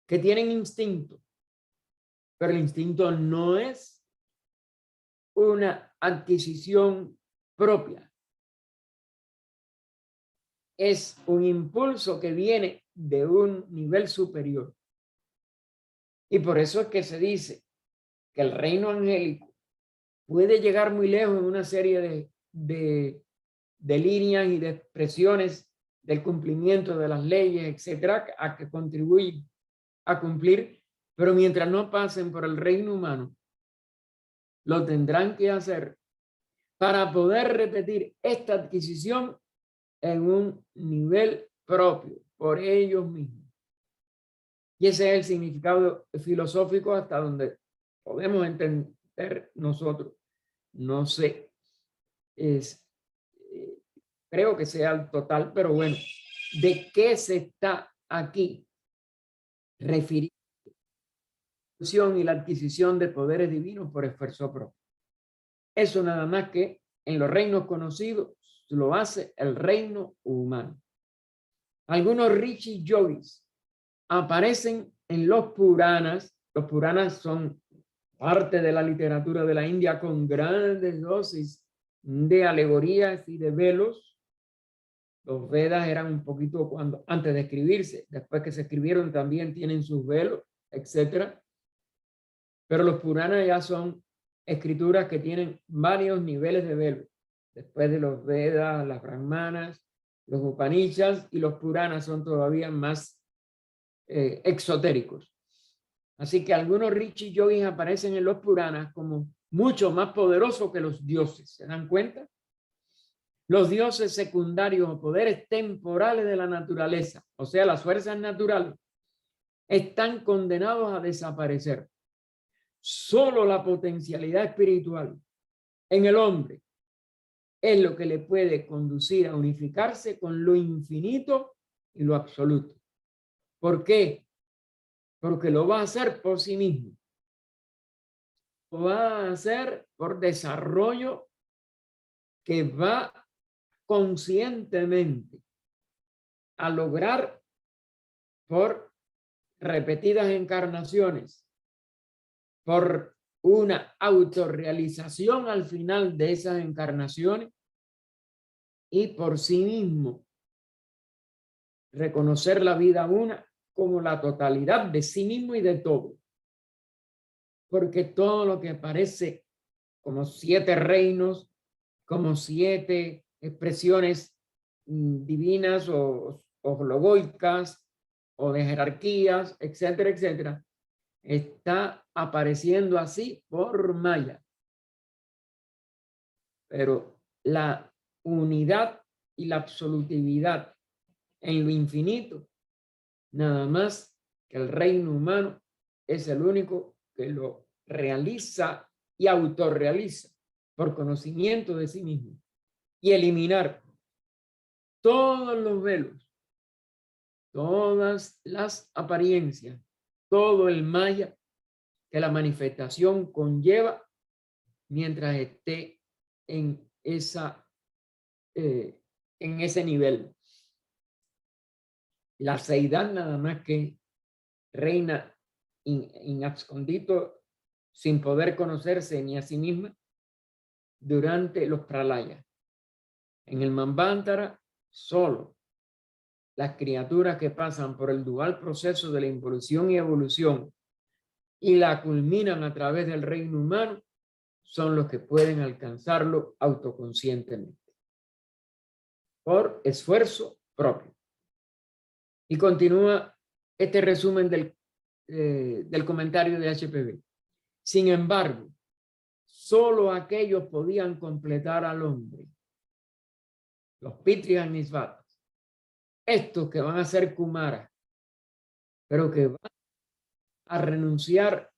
que tienen instinto, pero el instinto no es una adquisición propia, es un impulso que viene de un nivel superior. Y por eso es que se dice que el reino angélico puede llegar muy lejos en una serie de líneas y de expresiones del cumplimiento de las leyes, etcétera, a que contribuyen a cumplir, pero mientras no pasen por el reino humano, lo tendrán que hacer para poder repetir esta adquisición en un nivel propio, por ellos mismos. Y ese es el significado filosófico hasta donde podemos entender nosotros. No sé, creo que sea el total, pero bueno, ¿de qué se está aquí refiriendo? Y la adquisición de poderes divinos por esfuerzo propio. Eso nada más que en los reinos conocidos lo hace el reino humano. Algunos rishis yogis aparecen en los Puranas. Los Puranas son parte de la literatura de la India con grandes dosis de alegorías y de velos. Los Vedas eran un poquito antes de escribirse, después que se escribieron también tienen sus velos, etcétera. Pero los Puranas ya son escrituras que tienen varios niveles de velo. Después de los Vedas, las Brahmanas, los Upanishads y los Puranas son todavía más exotéricos. Así que algunos rishis yogis aparecen en los Puranas como mucho más poderosos que los dioses. ¿Se dan cuenta? Los dioses secundarios o poderes temporales de la naturaleza, o sea, las fuerzas naturales, están condenados a desaparecer. Solo la potencialidad espiritual en el hombre es lo que le puede conducir a unificarse con lo infinito y lo absoluto. ¿Por qué? Porque lo va a hacer por sí mismo. Lo va a hacer por desarrollo que va conscientemente a lograr por repetidas encarnaciones, por una autorrealización al final de esas encarnaciones y por sí mismo reconocer la vida una como la totalidad de sí mismo y de todo. Porque todo lo que parece como 7 reinos, como 7 expresiones divinas o logoicas o de jerarquías, etcétera, etcétera, está apareciendo así por Maya. Pero la unidad y la absolutividad en lo infinito, nada más que el reino humano es el único que lo realiza y autorrealiza por conocimiento de sí mismo y eliminar todos los velos, todas las apariencias, todo el maya que la manifestación conlleva mientras esté en ese nivel. La seidad nada más que reina in abscondito, sin poder conocerse ni a sí misma durante los pralayas. En el Manvantara, solo las criaturas que pasan por el dual proceso de la involución y evolución y la culminan a través del reino humano son los que pueden alcanzarlo autoconscientemente por esfuerzo propio. Y continúa este resumen del comentario de HPB. Sin embargo, solo aquellos podían completar al hombre, los Pitris Nisvatas, estos que van a ser Kumaras, pero que van a renunciar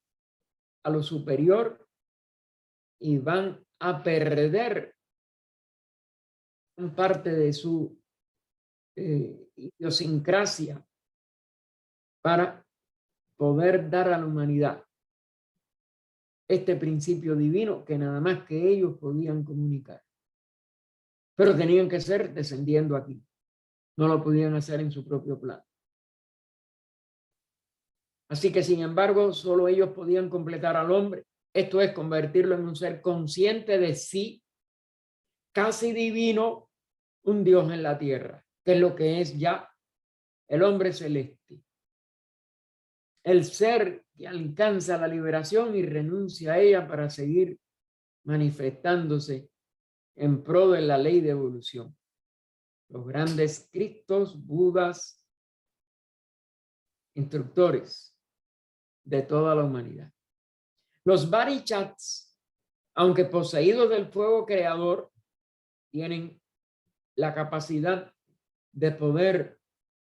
a lo superior y van a perder parte de su idiosincrasia para poder dar a la humanidad este principio divino que nada más que ellos podían comunicar. Pero tenían que ser descendiendo aquí. No lo podían hacer en su propio plano. Así que, sin embargo, solo ellos podían completar al hombre. Esto es convertirlo en un ser consciente de sí, casi divino, un Dios en la tierra, que es lo que es ya el hombre celeste. El ser que alcanza la liberación y renuncia a ella para seguir manifestándose en pro de la ley de evolución. Los grandes Cristos, Budas, instructores de toda la humanidad. Los Barichats, aunque poseídos del fuego creador, tienen la capacidad de poder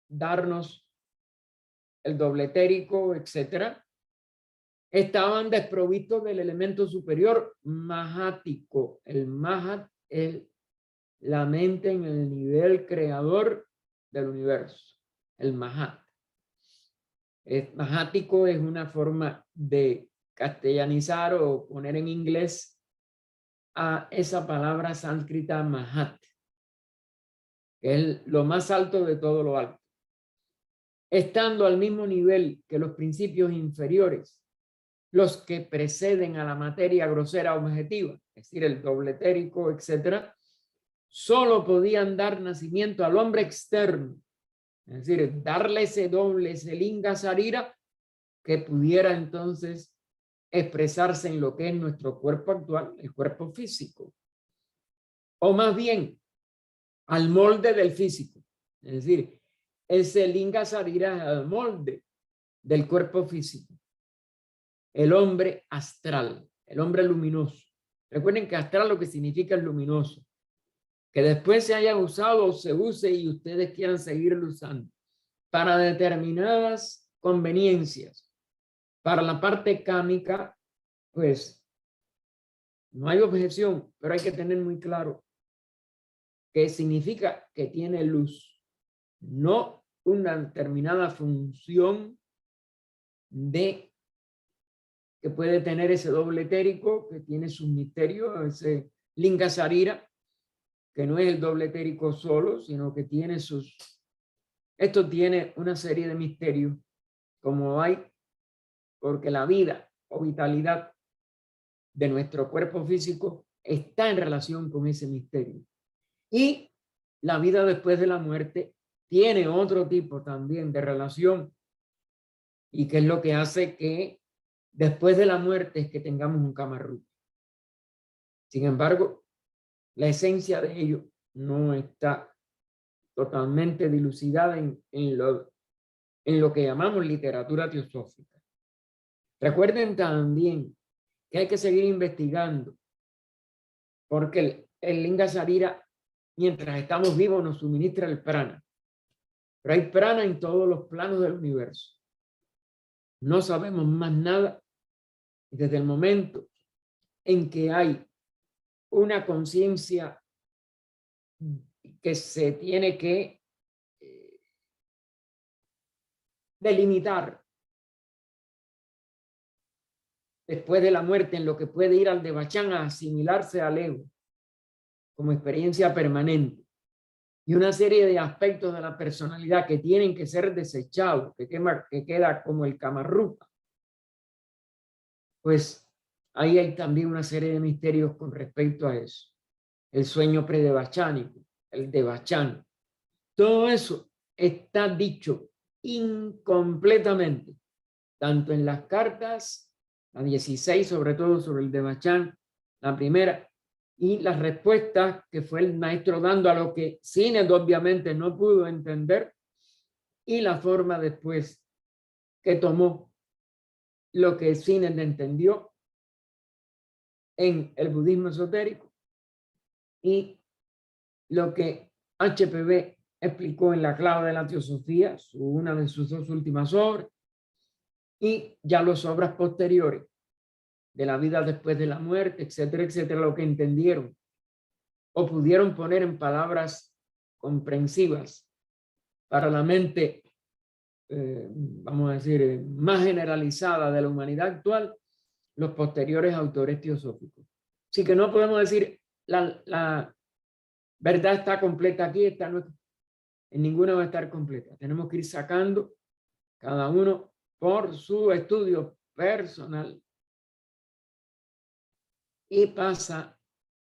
darnos el doble etérico, etcétera. Estaban desprovistos del elemento superior mahático. El mahat es la mente en el nivel creador del universo, el mahat. Mahático es una forma de castellanizar o poner en inglés a esa palabra sánscrita mahat, que es lo más alto de todo lo alto. Estando al mismo nivel que los principios inferiores, los que preceden a la materia grosera objetiva, es decir, el doble etérico, etcétera, solo podían dar nacimiento al hombre externo, es decir, darle ese doble, ese linga sarira, que pudiera entonces expresarse en lo que es nuestro cuerpo actual, el cuerpo físico, o más bien al molde del físico, es decir, ese linga sarira es al molde del cuerpo físico, el hombre astral, el hombre luminoso. Recuerden que astral lo que significa es luminoso, que después se haya usado o se use y ustedes quieran seguirlo usando para determinadas conveniencias. Para la parte cámica, pues no hay objeción, pero hay que tener muy claro que significa que tiene luz, no una determinada función de que puede tener ese doble etérico, que tiene sus misterios, ese linga sarira, que no es el doble etérico solo, sino que tiene sus... Esto tiene una serie de misterios, como hay, porque la vida o vitalidad de nuestro cuerpo físico está en relación con ese misterio. Y la vida después de la muerte tiene otro tipo también de relación, y que es lo que hace que después de la muerte es que tengamos un Kama-Rupa. Sin embargo, la esencia de ello no está totalmente dilucidada en lo que llamamos literatura teosófica. Recuerden también que hay que seguir investigando, porque el linga sarira, mientras estamos vivos, nos suministra el prana. Pero hay prana en todos los planos del universo. No sabemos más nada desde el momento en que hay una conciencia que se tiene que delimitar después de la muerte, en lo que puede ir al Devachan a asimilarse al ego como experiencia permanente, y una serie de aspectos de la personalidad que tienen que ser desechados, que queda como el Kama-Rupa, pues ahí hay también una serie de misterios con respecto a eso. El sueño predevachánico, el devachan. Todo eso está dicho incompletamente, tanto en las cartas, la 16, sobre todo sobre el devachan, la primera, y las respuestas que fue el maestro dando a lo que Sinnett obviamente no pudo entender, y la forma después que tomó lo que Sinnett entendió en el budismo esotérico y lo que HPB explicó en la clave de la teosofía, una de sus dos últimas obras, y ya las obras posteriores de la vida después de la muerte, etcétera, etcétera, lo que entendieron o pudieron poner en palabras comprensivas para la mente, vamos a decir, más generalizada de la humanidad actual, los posteriores autores teosóficos. Así que no podemos decir la verdad está completa aquí, está no, en ninguna va a estar completa. Tenemos que ir sacando cada uno por su estudio personal. ¿Qué pasa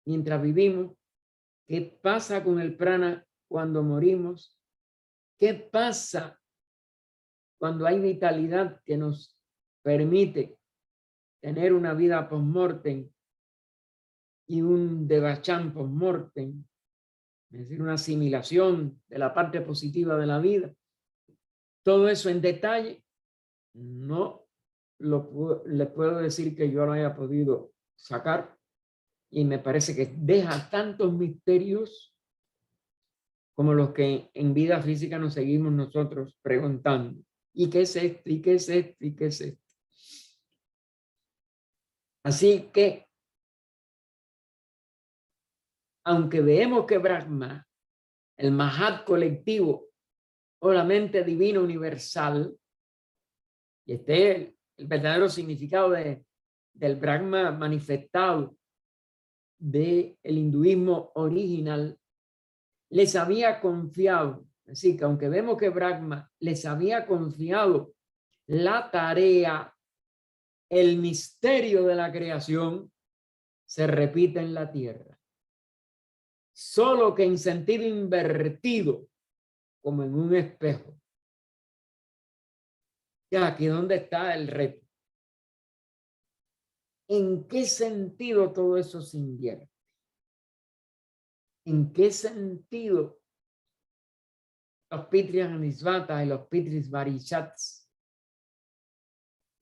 mientras vivimos? ¿Qué pasa con el prana cuando morimos? ¿Qué pasa cuando hay vitalidad que nos permite tener una vida post-mortem y un devachan post-mortem? Es decir, una asimilación de la parte positiva de la vida. Todo eso en detalle, no le puedo decir que yo lo haya podido sacar, y me parece que deja tantos misterios como los que en vida física nos seguimos nosotros preguntando. ¿Y qué es esto? ¿Y qué es esto? ¿Y qué es esto? Así que, aunque vemos que Brahma, el Mahat colectivo o la mente divina universal, y este es el verdadero significado del Brahma manifestado del hinduismo original, les había confiado, así que aunque vemos que Brahma les había confiado la tarea, el misterio de la creación se repite en la tierra, solo que en sentido invertido, como en un espejo. Ya aquí donde está el reto. ¿En qué sentido todo eso se invierte? ¿En qué sentido los Pitris Anisvatas y los Pitris Varishats?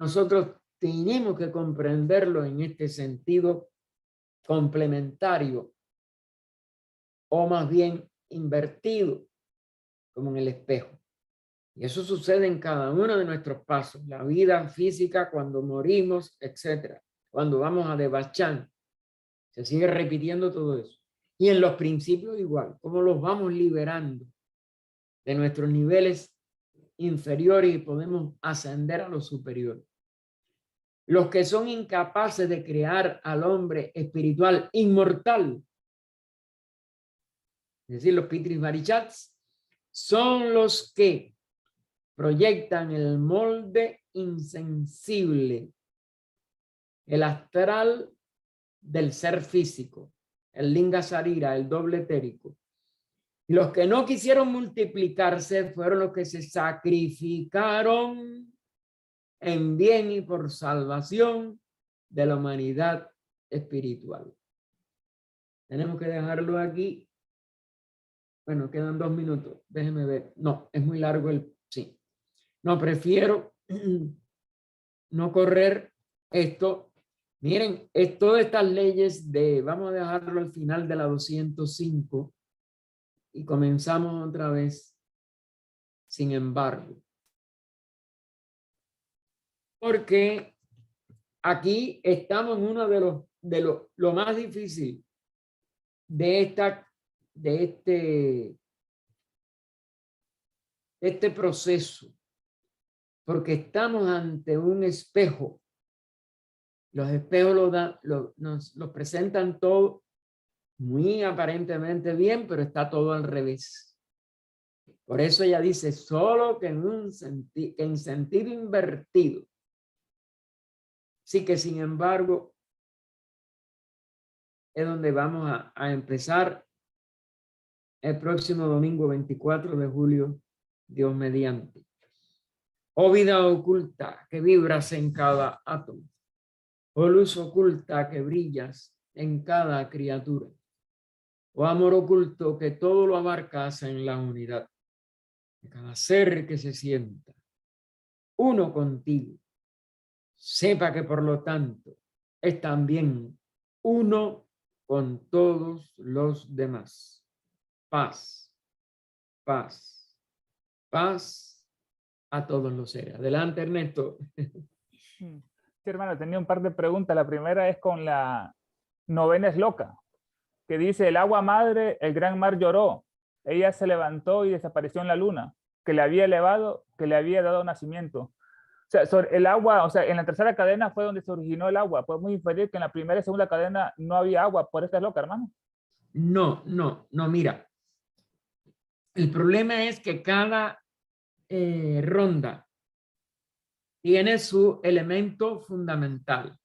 Nosotros tenemos que comprenderlo en este sentido complementario, o más bien invertido, como en el espejo. Y eso sucede en cada uno de nuestros pasos, la vida física, cuando morimos, etcétera. Cuando vamos a Devachan, se sigue repitiendo todo eso. Y en los principios igual, cómo los vamos liberando de nuestros niveles inferiores y podemos ascender a los superiores. Los que son incapaces de crear al hombre espiritual inmortal, es decir, los Pitris Varishats, son los que proyectan el molde insensible, el astral del ser físico, el linga sarira, el doble etérico. Y los que no quisieron multiplicarse fueron los que se sacrificaron en bien y por salvación de la humanidad espiritual. Tenemos que dejarlo aquí. Bueno, quedan 2 minutos. Déjenme ver. No, es muy largo el... Sí. No, prefiero no correr esto. Miren, es todas estas leyes de... Vamos a dejarlo al final de la 205 y comenzamos otra vez. Sin embargo, porque aquí estamos en uno de lo más difícil de este proceso, porque estamos ante un espejo. Los espejos nos presentan todo muy aparentemente bien, pero está todo al revés. Por eso ella dice, solo que en sentido invertido. Sí que, sin embargo, es donde vamos a empezar el próximo domingo 24 de julio, Dios mediante. Oh vida oculta que vibras en cada átomo. Oh luz oculta que brillas en cada criatura. Oh amor oculto que todo lo abarcas en la unidad de cada ser que se sienta uno contigo. Sepa que por lo tanto es también uno con todos los demás. Paz, paz, paz a todos los seres. Adelante, Ernesto. Sí, hermano, tenía un par de preguntas. La primera es con la novena esloca, que dice: el agua madre, el gran mar lloró. Ella se levantó y desapareció en la luna, que le había elevado, que le había dado nacimiento. O sea, sobre el agua, o sea, en la tercera cadena fue donde se originó el agua. Podemos inferir que en la primera y segunda cadena no había agua por esta esloca, hermano. No, mira. El problema es que cada ronda tiene su elemento fundamental.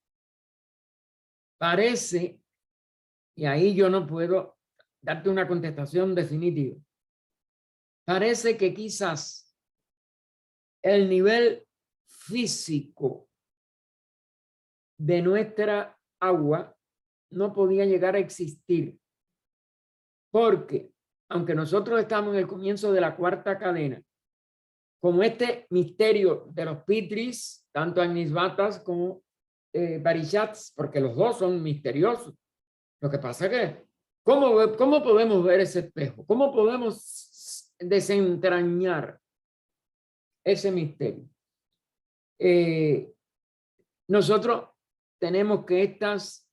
Parece, y ahí yo no puedo darte una contestación definitiva, parece que quizás el nivel físico de nuestra agua no podía llegar a existir, porque aunque nosotros estamos en el comienzo de la cuarta cadena, como este misterio de los Pitris, tanto Agnisvatas como Parishats, porque los dos son misteriosos. Lo que pasa es que, ¿cómo podemos ver ese espejo? ¿Cómo podemos desentrañar ese misterio? Nosotros tenemos que estas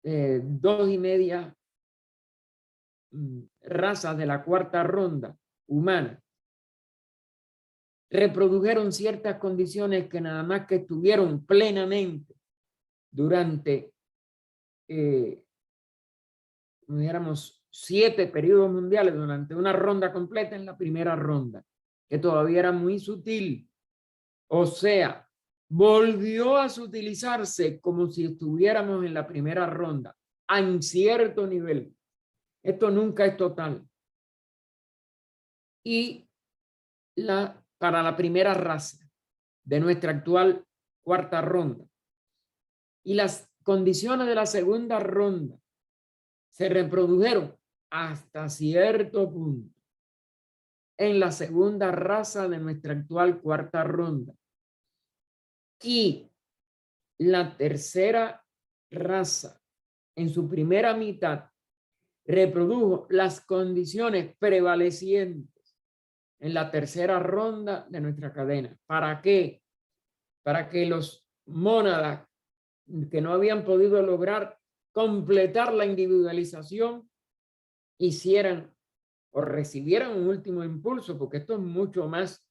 2.5 razas de la cuarta ronda humana reprodujeron ciertas condiciones que nada más que estuvieron plenamente durante, dijéramos, 7 periodos mundiales, durante una ronda completa en la primera ronda, que todavía era muy sutil. O sea, volvió a sutilizarse como si estuviéramos en la primera ronda, en cierto nivel. Esto nunca es total. Y para la primera raza de nuestra actual cuarta ronda. Y las condiciones de la segunda ronda se reprodujeron hasta cierto punto en la segunda raza de nuestra actual cuarta ronda. Y la tercera raza, en su primera mitad, reprodujo las condiciones prevalecientes en la tercera ronda de nuestra cadena. ¿Para qué? Para que los mónadas que no habían podido lograr completar la individualización hicieran o recibieran un último impulso, porque esto es mucho más.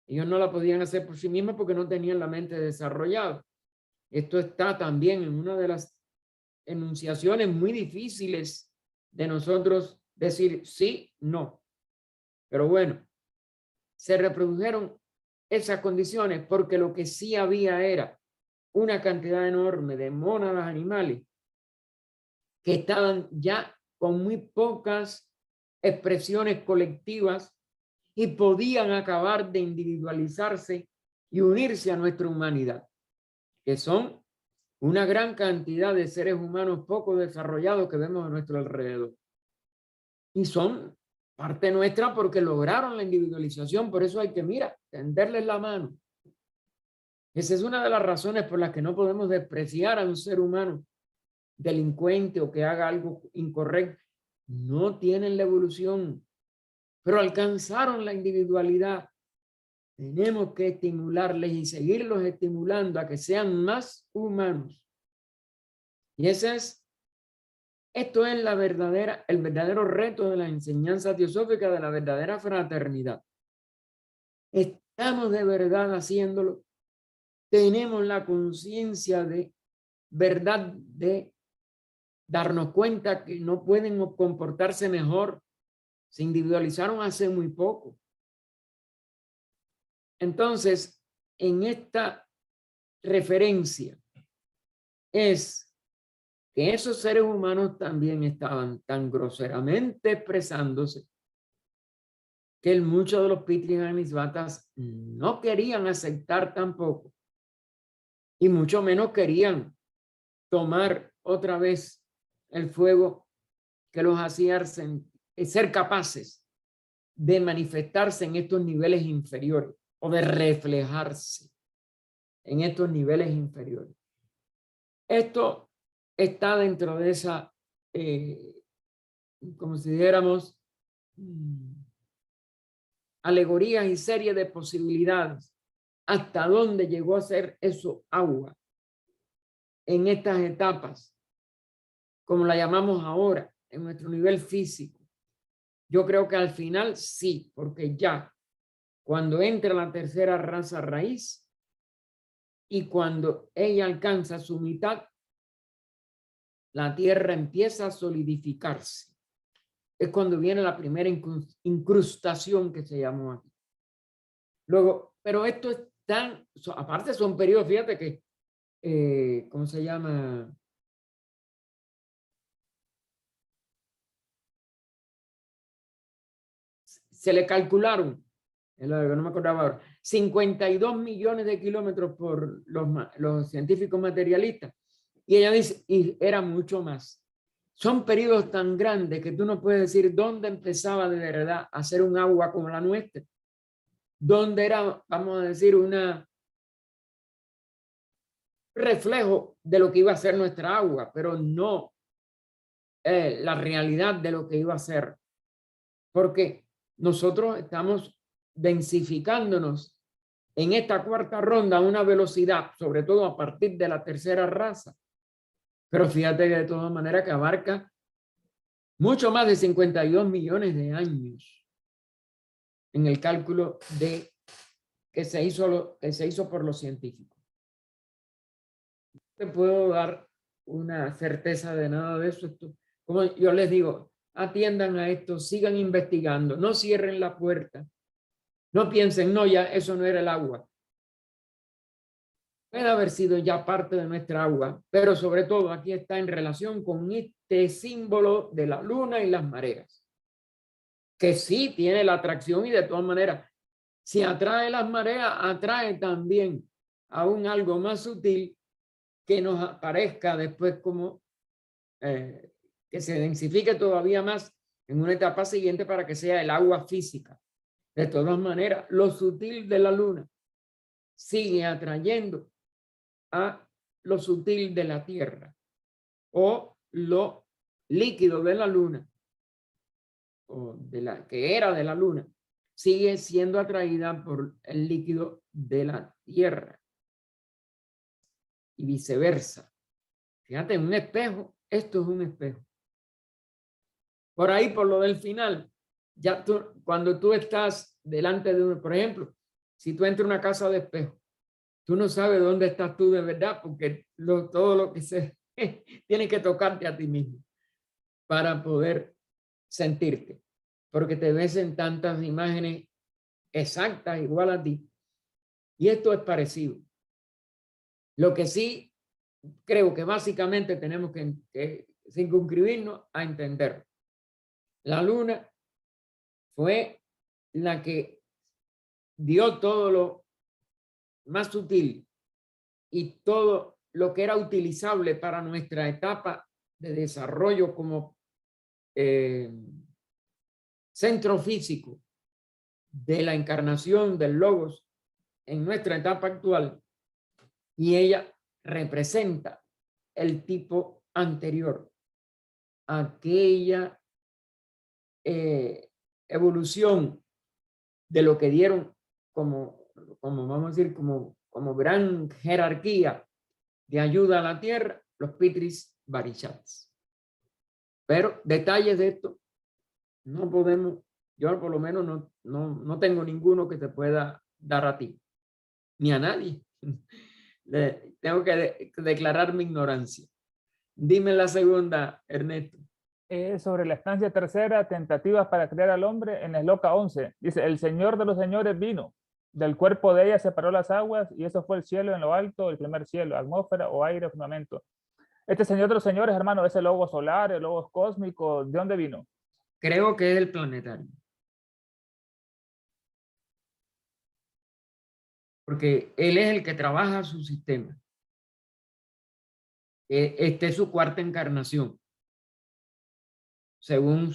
Ellos no la podían hacer por sí mismos porque no tenían la mente desarrollada. Esto está también en una de las enunciaciones muy difíciles de nosotros decir sí, no. Pero bueno, se reprodujeron esas condiciones porque lo que sí había era una cantidad enorme de mónadas animales que estaban ya con muy pocas expresiones colectivas y podían acabar de individualizarse y unirse a nuestra humanidad, que son una gran cantidad de seres humanos poco desarrollados que vemos a nuestro alrededor. Y son parte nuestra porque lograron la individualización, por eso hay que, tenderles la mano. Esa es una de las razones por las que no podemos despreciar a un ser humano delincuente o que haga algo incorrecto. No tienen la evolución, pero alcanzaron la individualidad. Tenemos que estimularles y seguirlos estimulando a que sean más humanos. Y esto es el verdadero reto de la enseñanza teosófica, de la verdadera fraternidad. Estamos de verdad haciéndolo. Tenemos la conciencia de verdad de darnos cuenta que no pueden comportarse mejor. Se individualizaron hace muy poco. Entonces, en esta referencia es que esos seres humanos también estaban tan groseramente expresándose que muchos de los Pitris Agnisvatas no querían aceptar tampoco, y mucho menos querían tomar otra vez el fuego que los hacía ser capaces de manifestarse en estos niveles inferiores o de reflejarse en estos niveles inferiores. Esto está dentro de esa, como si dijéramos, alegorías y series de posibilidades. ¿Hasta dónde llegó a ser eso agua en estas etapas, como la llamamos ahora, en nuestro nivel físico? Yo creo que al final sí, porque ya cuando entra la tercera raza raíz y cuando ella alcanza su mitad, la tierra empieza a solidificarse. Es cuando viene la primera incrustación que se llamó aquí. Luego, pero esto es tan, aparte son periodos, fíjate que, ¿cómo se llama? Se le calcularon, no me acordaba ahora, 52 millones de kilómetros por los científicos materialistas. Y ella dice, y era mucho más. Son periodos tan grandes que tú no puedes decir dónde empezaba de verdad a ser un agua como la nuestra. Dónde era, vamos a decir, un reflejo de lo que iba a ser nuestra agua, pero no la realidad de lo que iba a ser. Porque nosotros estamos densificándonos en esta cuarta ronda a una velocidad, sobre todo a partir de la tercera raza. Pero fíjate que de todas maneras que abarca mucho más de 52 millones de años en el cálculo que se hizo por los científicos. No te puedo dar una certeza de nada de eso. Como yo les digo, atiendan a esto, sigan investigando, no cierren la puerta, no piensen, no, ya eso no era el agua. Puede haber sido ya parte de nuestra agua, pero sobre todo aquí está en relación con este símbolo de la luna y las mareas, que sí tiene la atracción y de todas maneras, si atrae las mareas, atrae también aún algo más sutil que nos aparezca después como que se densifique todavía más en una etapa siguiente para que sea el agua física. De todas maneras, lo sutil de la luna sigue atrayendo a lo sutil de la tierra o lo líquido de la luna o de la que era de la luna sigue siendo atraída por el líquido de la tierra y viceversa. Fíjate, un espejo, esto es un espejo. Por ahí, por lo del final, ya cuando tú estás delante de uno, por ejemplo, si tú entras a una casa de espejo, tú no sabes dónde estás tú de verdad, porque todo lo que se tiene que tocarte a ti mismo para poder sentirte, porque te ves en tantas imágenes exactas, igual a ti. Y esto es parecido. Lo que sí creo que básicamente tenemos que circunscribirnos a entender. La luna fue la que dio todo lo más sutil y todo lo que era utilizable para nuestra etapa de desarrollo como centro físico de la encarnación del Logos en nuestra etapa actual, y ella representa el tipo anterior, aquella evolución de lo que dieron como vamos a decir, como gran jerarquía de ayuda a la tierra, los Pitris Varishats. Pero detalles de esto no podemos, yo por lo menos no tengo ninguno que te pueda dar a ti, ni a nadie. Tengo que declarar mi ignorancia. Dime la segunda, Ernesto. Sobre la estancia tercera, tentativas para crear al hombre, en Esloca 11. Dice, el Señor de los señores vino, del cuerpo de ella separó las aguas, y eso fue el cielo en lo alto, el primer cielo, atmósfera o aire, firmamento. Este Señor de los señores, hermano, ¿es el logo solar, el logo cósmico? ¿De dónde vino? Creo que es el planetario. Porque él es el que trabaja su sistema. Esta es su cuarta encarnación, según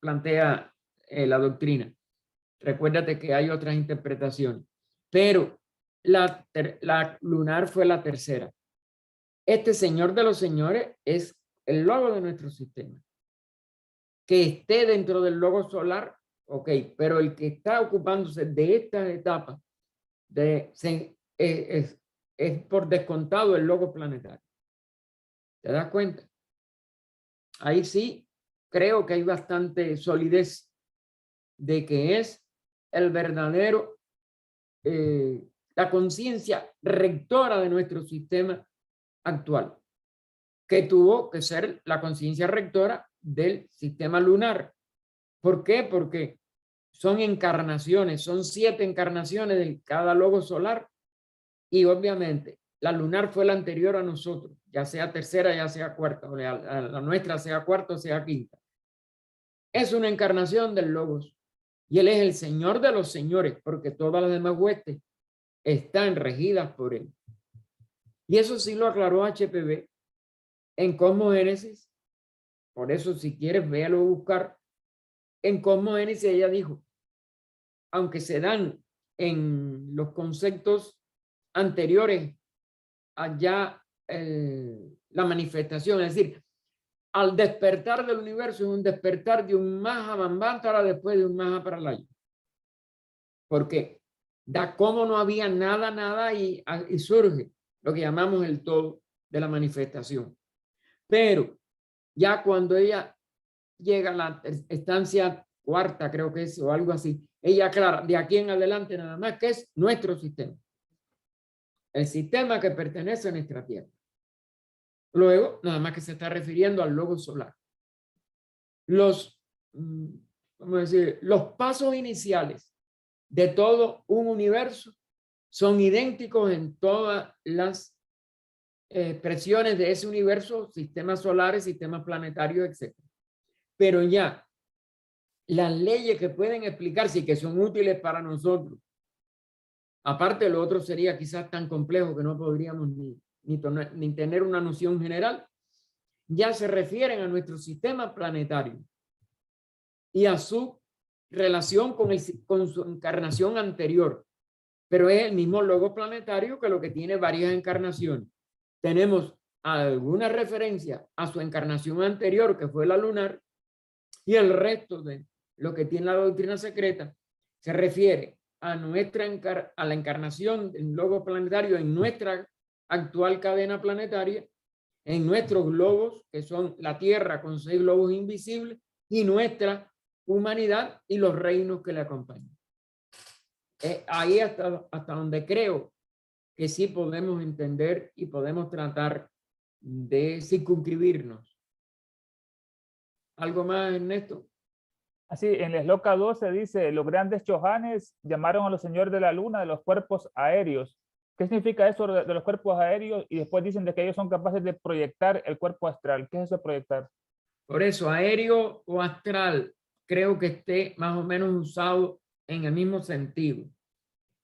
plantea la doctrina. Recuérdate que hay otras interpretaciones, pero la lunar fue la tercera. Este Señor de los señores es el logo de nuestro sistema. Que esté dentro del logo solar Ok, pero el que está ocupándose de estas etapas es por descontado el logo planetario. ¿Te das cuenta? Ahí sí creo que hay bastante solidez de que es el verdadero, la conciencia rectora de nuestro sistema actual, que tuvo que ser la conciencia rectora del sistema lunar. ¿Por qué? Porque son encarnaciones, son 7 encarnaciones de cada logo solar, y obviamente la lunar fue la anterior a nosotros, ya sea tercera, ya sea cuarta, o la nuestra sea cuarta o sea quinta. Es una encarnación del logos, y él es el señor de los señores, porque todas las demás huestes están regidas por él. Y eso sí lo aclaró HPB en Cosmogénesis. Por eso, si quieres, véalo buscar. En Cosmogénesis ella dijo, aunque se dan en los conceptos anteriores allá la manifestación, es decir, al despertar del universo es un despertar de un Maha Manvantara después de un Maha Pralaya. Porque da como no había nada y surge lo que llamamos el todo de la manifestación. Pero ya cuando ella llega a la estancia cuarta, creo que es, o algo así, ella aclara de aquí en adelante nada más que es nuestro sistema. El sistema que pertenece a nuestra Tierra. Luego, nada más que se está refiriendo al logo solar. Vamos a decir, los pasos iniciales de todo un universo son idénticos en todas las expresiones de ese universo, sistemas solares, sistemas planetarios, etc. Pero ya, las leyes que pueden explicarse y que son útiles para nosotros, aparte lo otro sería quizás tan complejo que no podríamos ni tener una noción general, ya se refieren a nuestro sistema planetario y a su relación con su encarnación anterior. Pero es el mismo logo planetario que lo que tiene varias encarnaciones. Tenemos alguna referencia a su encarnación anterior, que fue la lunar, y el resto de lo que tiene la doctrina secreta se refiere a la encarnación del logo planetario en nuestra actual cadena planetaria, en nuestros globos, que son la Tierra con 6 globos invisibles, y nuestra humanidad y los reinos que le acompañan. Ahí hasta donde creo que sí podemos entender y podemos tratar de circunscribirnos. ¿Algo más, Ernesto? Así, en la Shloka 12 dice, los grandes chohanes llamaron a los señores de la luna de los cuerpos aéreos. ¿Qué significa eso de los cuerpos aéreos? Y después dicen de que ellos son capaces de proyectar el cuerpo astral. ¿Qué es eso de proyectar? Por eso, aéreo o astral, creo que esté más o menos usado en el mismo sentido.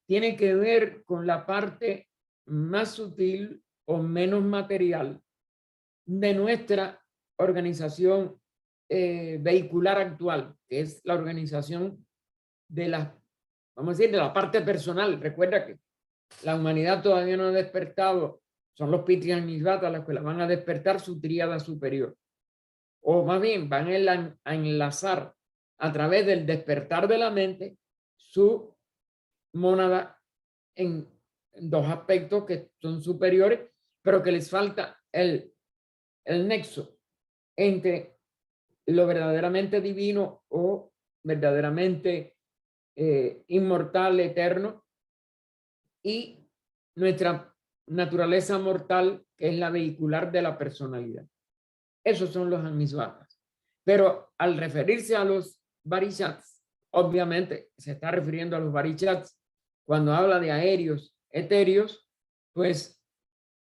Tiene que ver con la parte más sutil o menos material de nuestra organización vehicular actual, que es la organización de vamos a decir, de la parte personal. Recuerda que la humanidad todavía no ha despertado, son los Pitri Nishvata los que la van a despertar su tríada superior. O más bien, van a enlazar a través del despertar de la mente su mónada en 2 aspectos que son superiores, pero que les falta el nexo entre lo verdaderamente divino o verdaderamente inmortal, eterno, y nuestra naturaleza mortal, que es la vehicular de la personalidad. Esos son los Amisvatas. Pero al referirse a los Varishats, obviamente se está refiriendo a los Varishats cuando habla de aéreos, etéreos, pues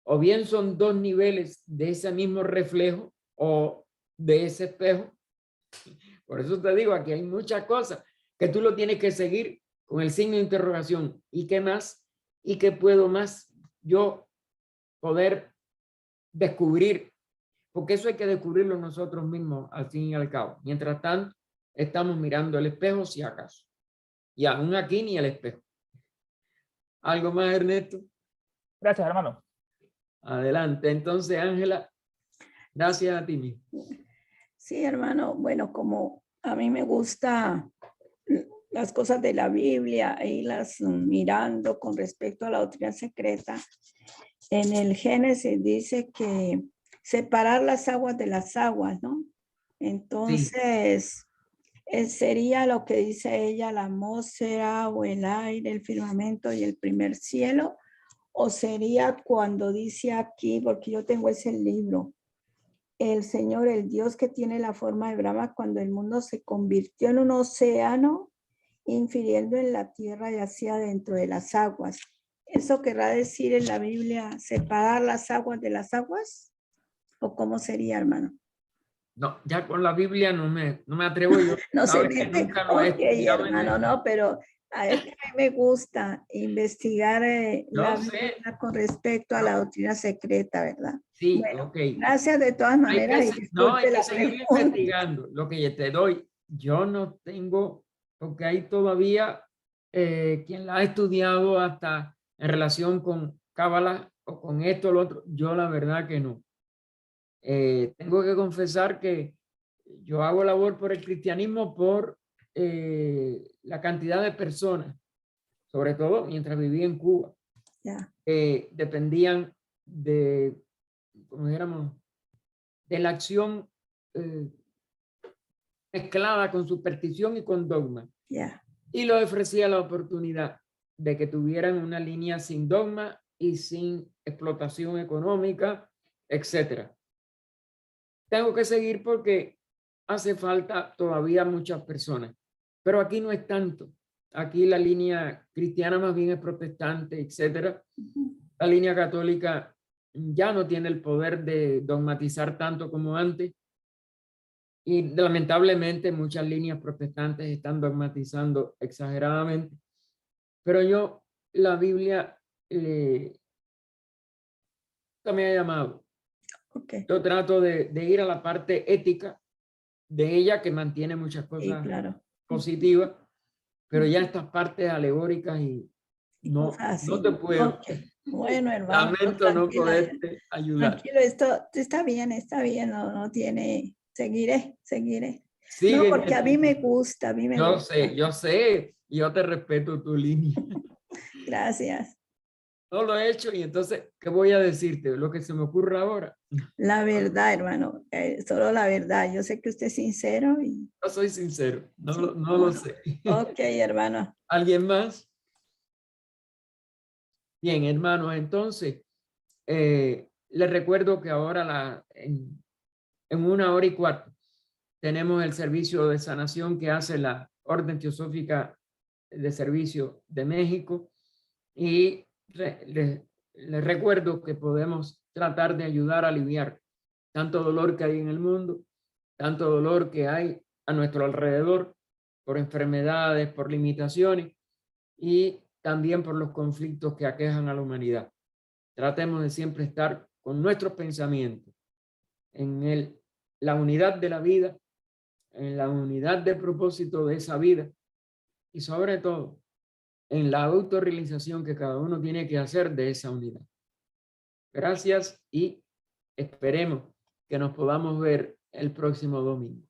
o bien son 2 niveles de ese mismo reflejo o de ese espejo. Por eso te digo, aquí hay muchas cosas que tú lo tienes que seguir con el signo de interrogación. ¿Y qué más? ¿Y qué puedo más yo poder descubrir? Porque eso hay que descubrirlo nosotros mismos al fin y al cabo. Mientras tanto, estamos mirando el espejo si acaso. Y aún aquí ni el espejo. ¿Algo más, Ernesto? Gracias, hermano. Adelante. Entonces, Ángela, gracias a ti mismo. Sí, hermano. Bueno, como a mí me gusta las cosas de la Biblia e irlas mirando con respecto a la doctrina secreta, en el Génesis dice que separar las aguas de las aguas, ¿no? Entonces, sería lo que dice ella, la atmósfera o el aire, el firmamento y el primer cielo, o sería cuando dice aquí, porque yo tengo ese libro, el Señor, el Dios que tiene la forma de Brahma, cuando el mundo se convirtió en un océano, infiriendo en la tierra y hacia dentro de las aguas. ¿Eso querrá decir en la Biblia separar las aguas de las aguas? ¿O cómo sería, hermano? No, ya con la Biblia no me atrevo yo. No se Sabes que mete. nunca lo he Ok, estudiado en hermano, no, pero a mí me gusta investigar la Yo sé. Biblia con respecto a la doctrina secreta, ¿verdad? Sí, Bueno, ok. gracias de todas maneras. Y No, hay disculpe que la seguir pregunta. investigando. Lo que yo te doy, yo no tengo, porque hay todavía quien la ha estudiado hasta en relación con Cábala o con esto o lo otro. Yo la verdad que no. Tengo que confesar que yo hago labor por el cristianismo por la cantidad de personas, sobre todo mientras vivía en Cuba, Ya, dependían de, como dijéramos, de la acción mezclada con superstición y con dogma. ya. Y le ofrecía la oportunidad de que tuvieran una línea sin dogma y sin explotación económica, etcétera. Tengo que seguir porque hace falta todavía muchas personas, pero aquí no es tanto. Aquí la línea cristiana más bien es protestante, etcétera. La línea católica ya no tiene el poder de dogmatizar tanto como antes. Y lamentablemente muchas líneas protestantes están dogmatizando exageradamente. Pero yo, la Biblia me ha llamado. Okay. Yo trato de ir a la parte ética de ella, que mantiene muchas Sí, cosas claro. positivas, pero ya estas partes alegóricas y no, Cosas así. no te puedo. Okay. Bueno, hermano. Lamento no Tranquila, poderte ayudar. tranquilo, esto está bien, no tiene, seguiré. Sigue No, en porque a mí me gusta, yo sé, yo te respeto tu línea. Gracias. No lo he hecho y entonces, ¿qué voy a decirte? Lo que se me ocurre ahora. La verdad, hermano, solo la verdad. Yo sé que usted es sincero y... No soy sincero, no, Sí, no lo sé. Ok, hermano. ¿Alguien más? Bien, hermanos, entonces, les recuerdo que ahora en 1 hora y 15 tenemos el servicio de sanación que hace la Orden Teosófica de Servicio de México y les recuerdo que podemos tratar de ayudar a aliviar tanto dolor que hay en el mundo, tanto dolor que hay a nuestro alrededor por enfermedades, por limitaciones y también por los conflictos que aquejan a la humanidad. Tratemos de siempre estar con nuestros pensamientos en la unidad de la vida, en la unidad de propósito de esa vida y sobre todo en la autorrealización que cada uno tiene que hacer de esa unidad. Gracias y esperemos que nos podamos ver el próximo domingo.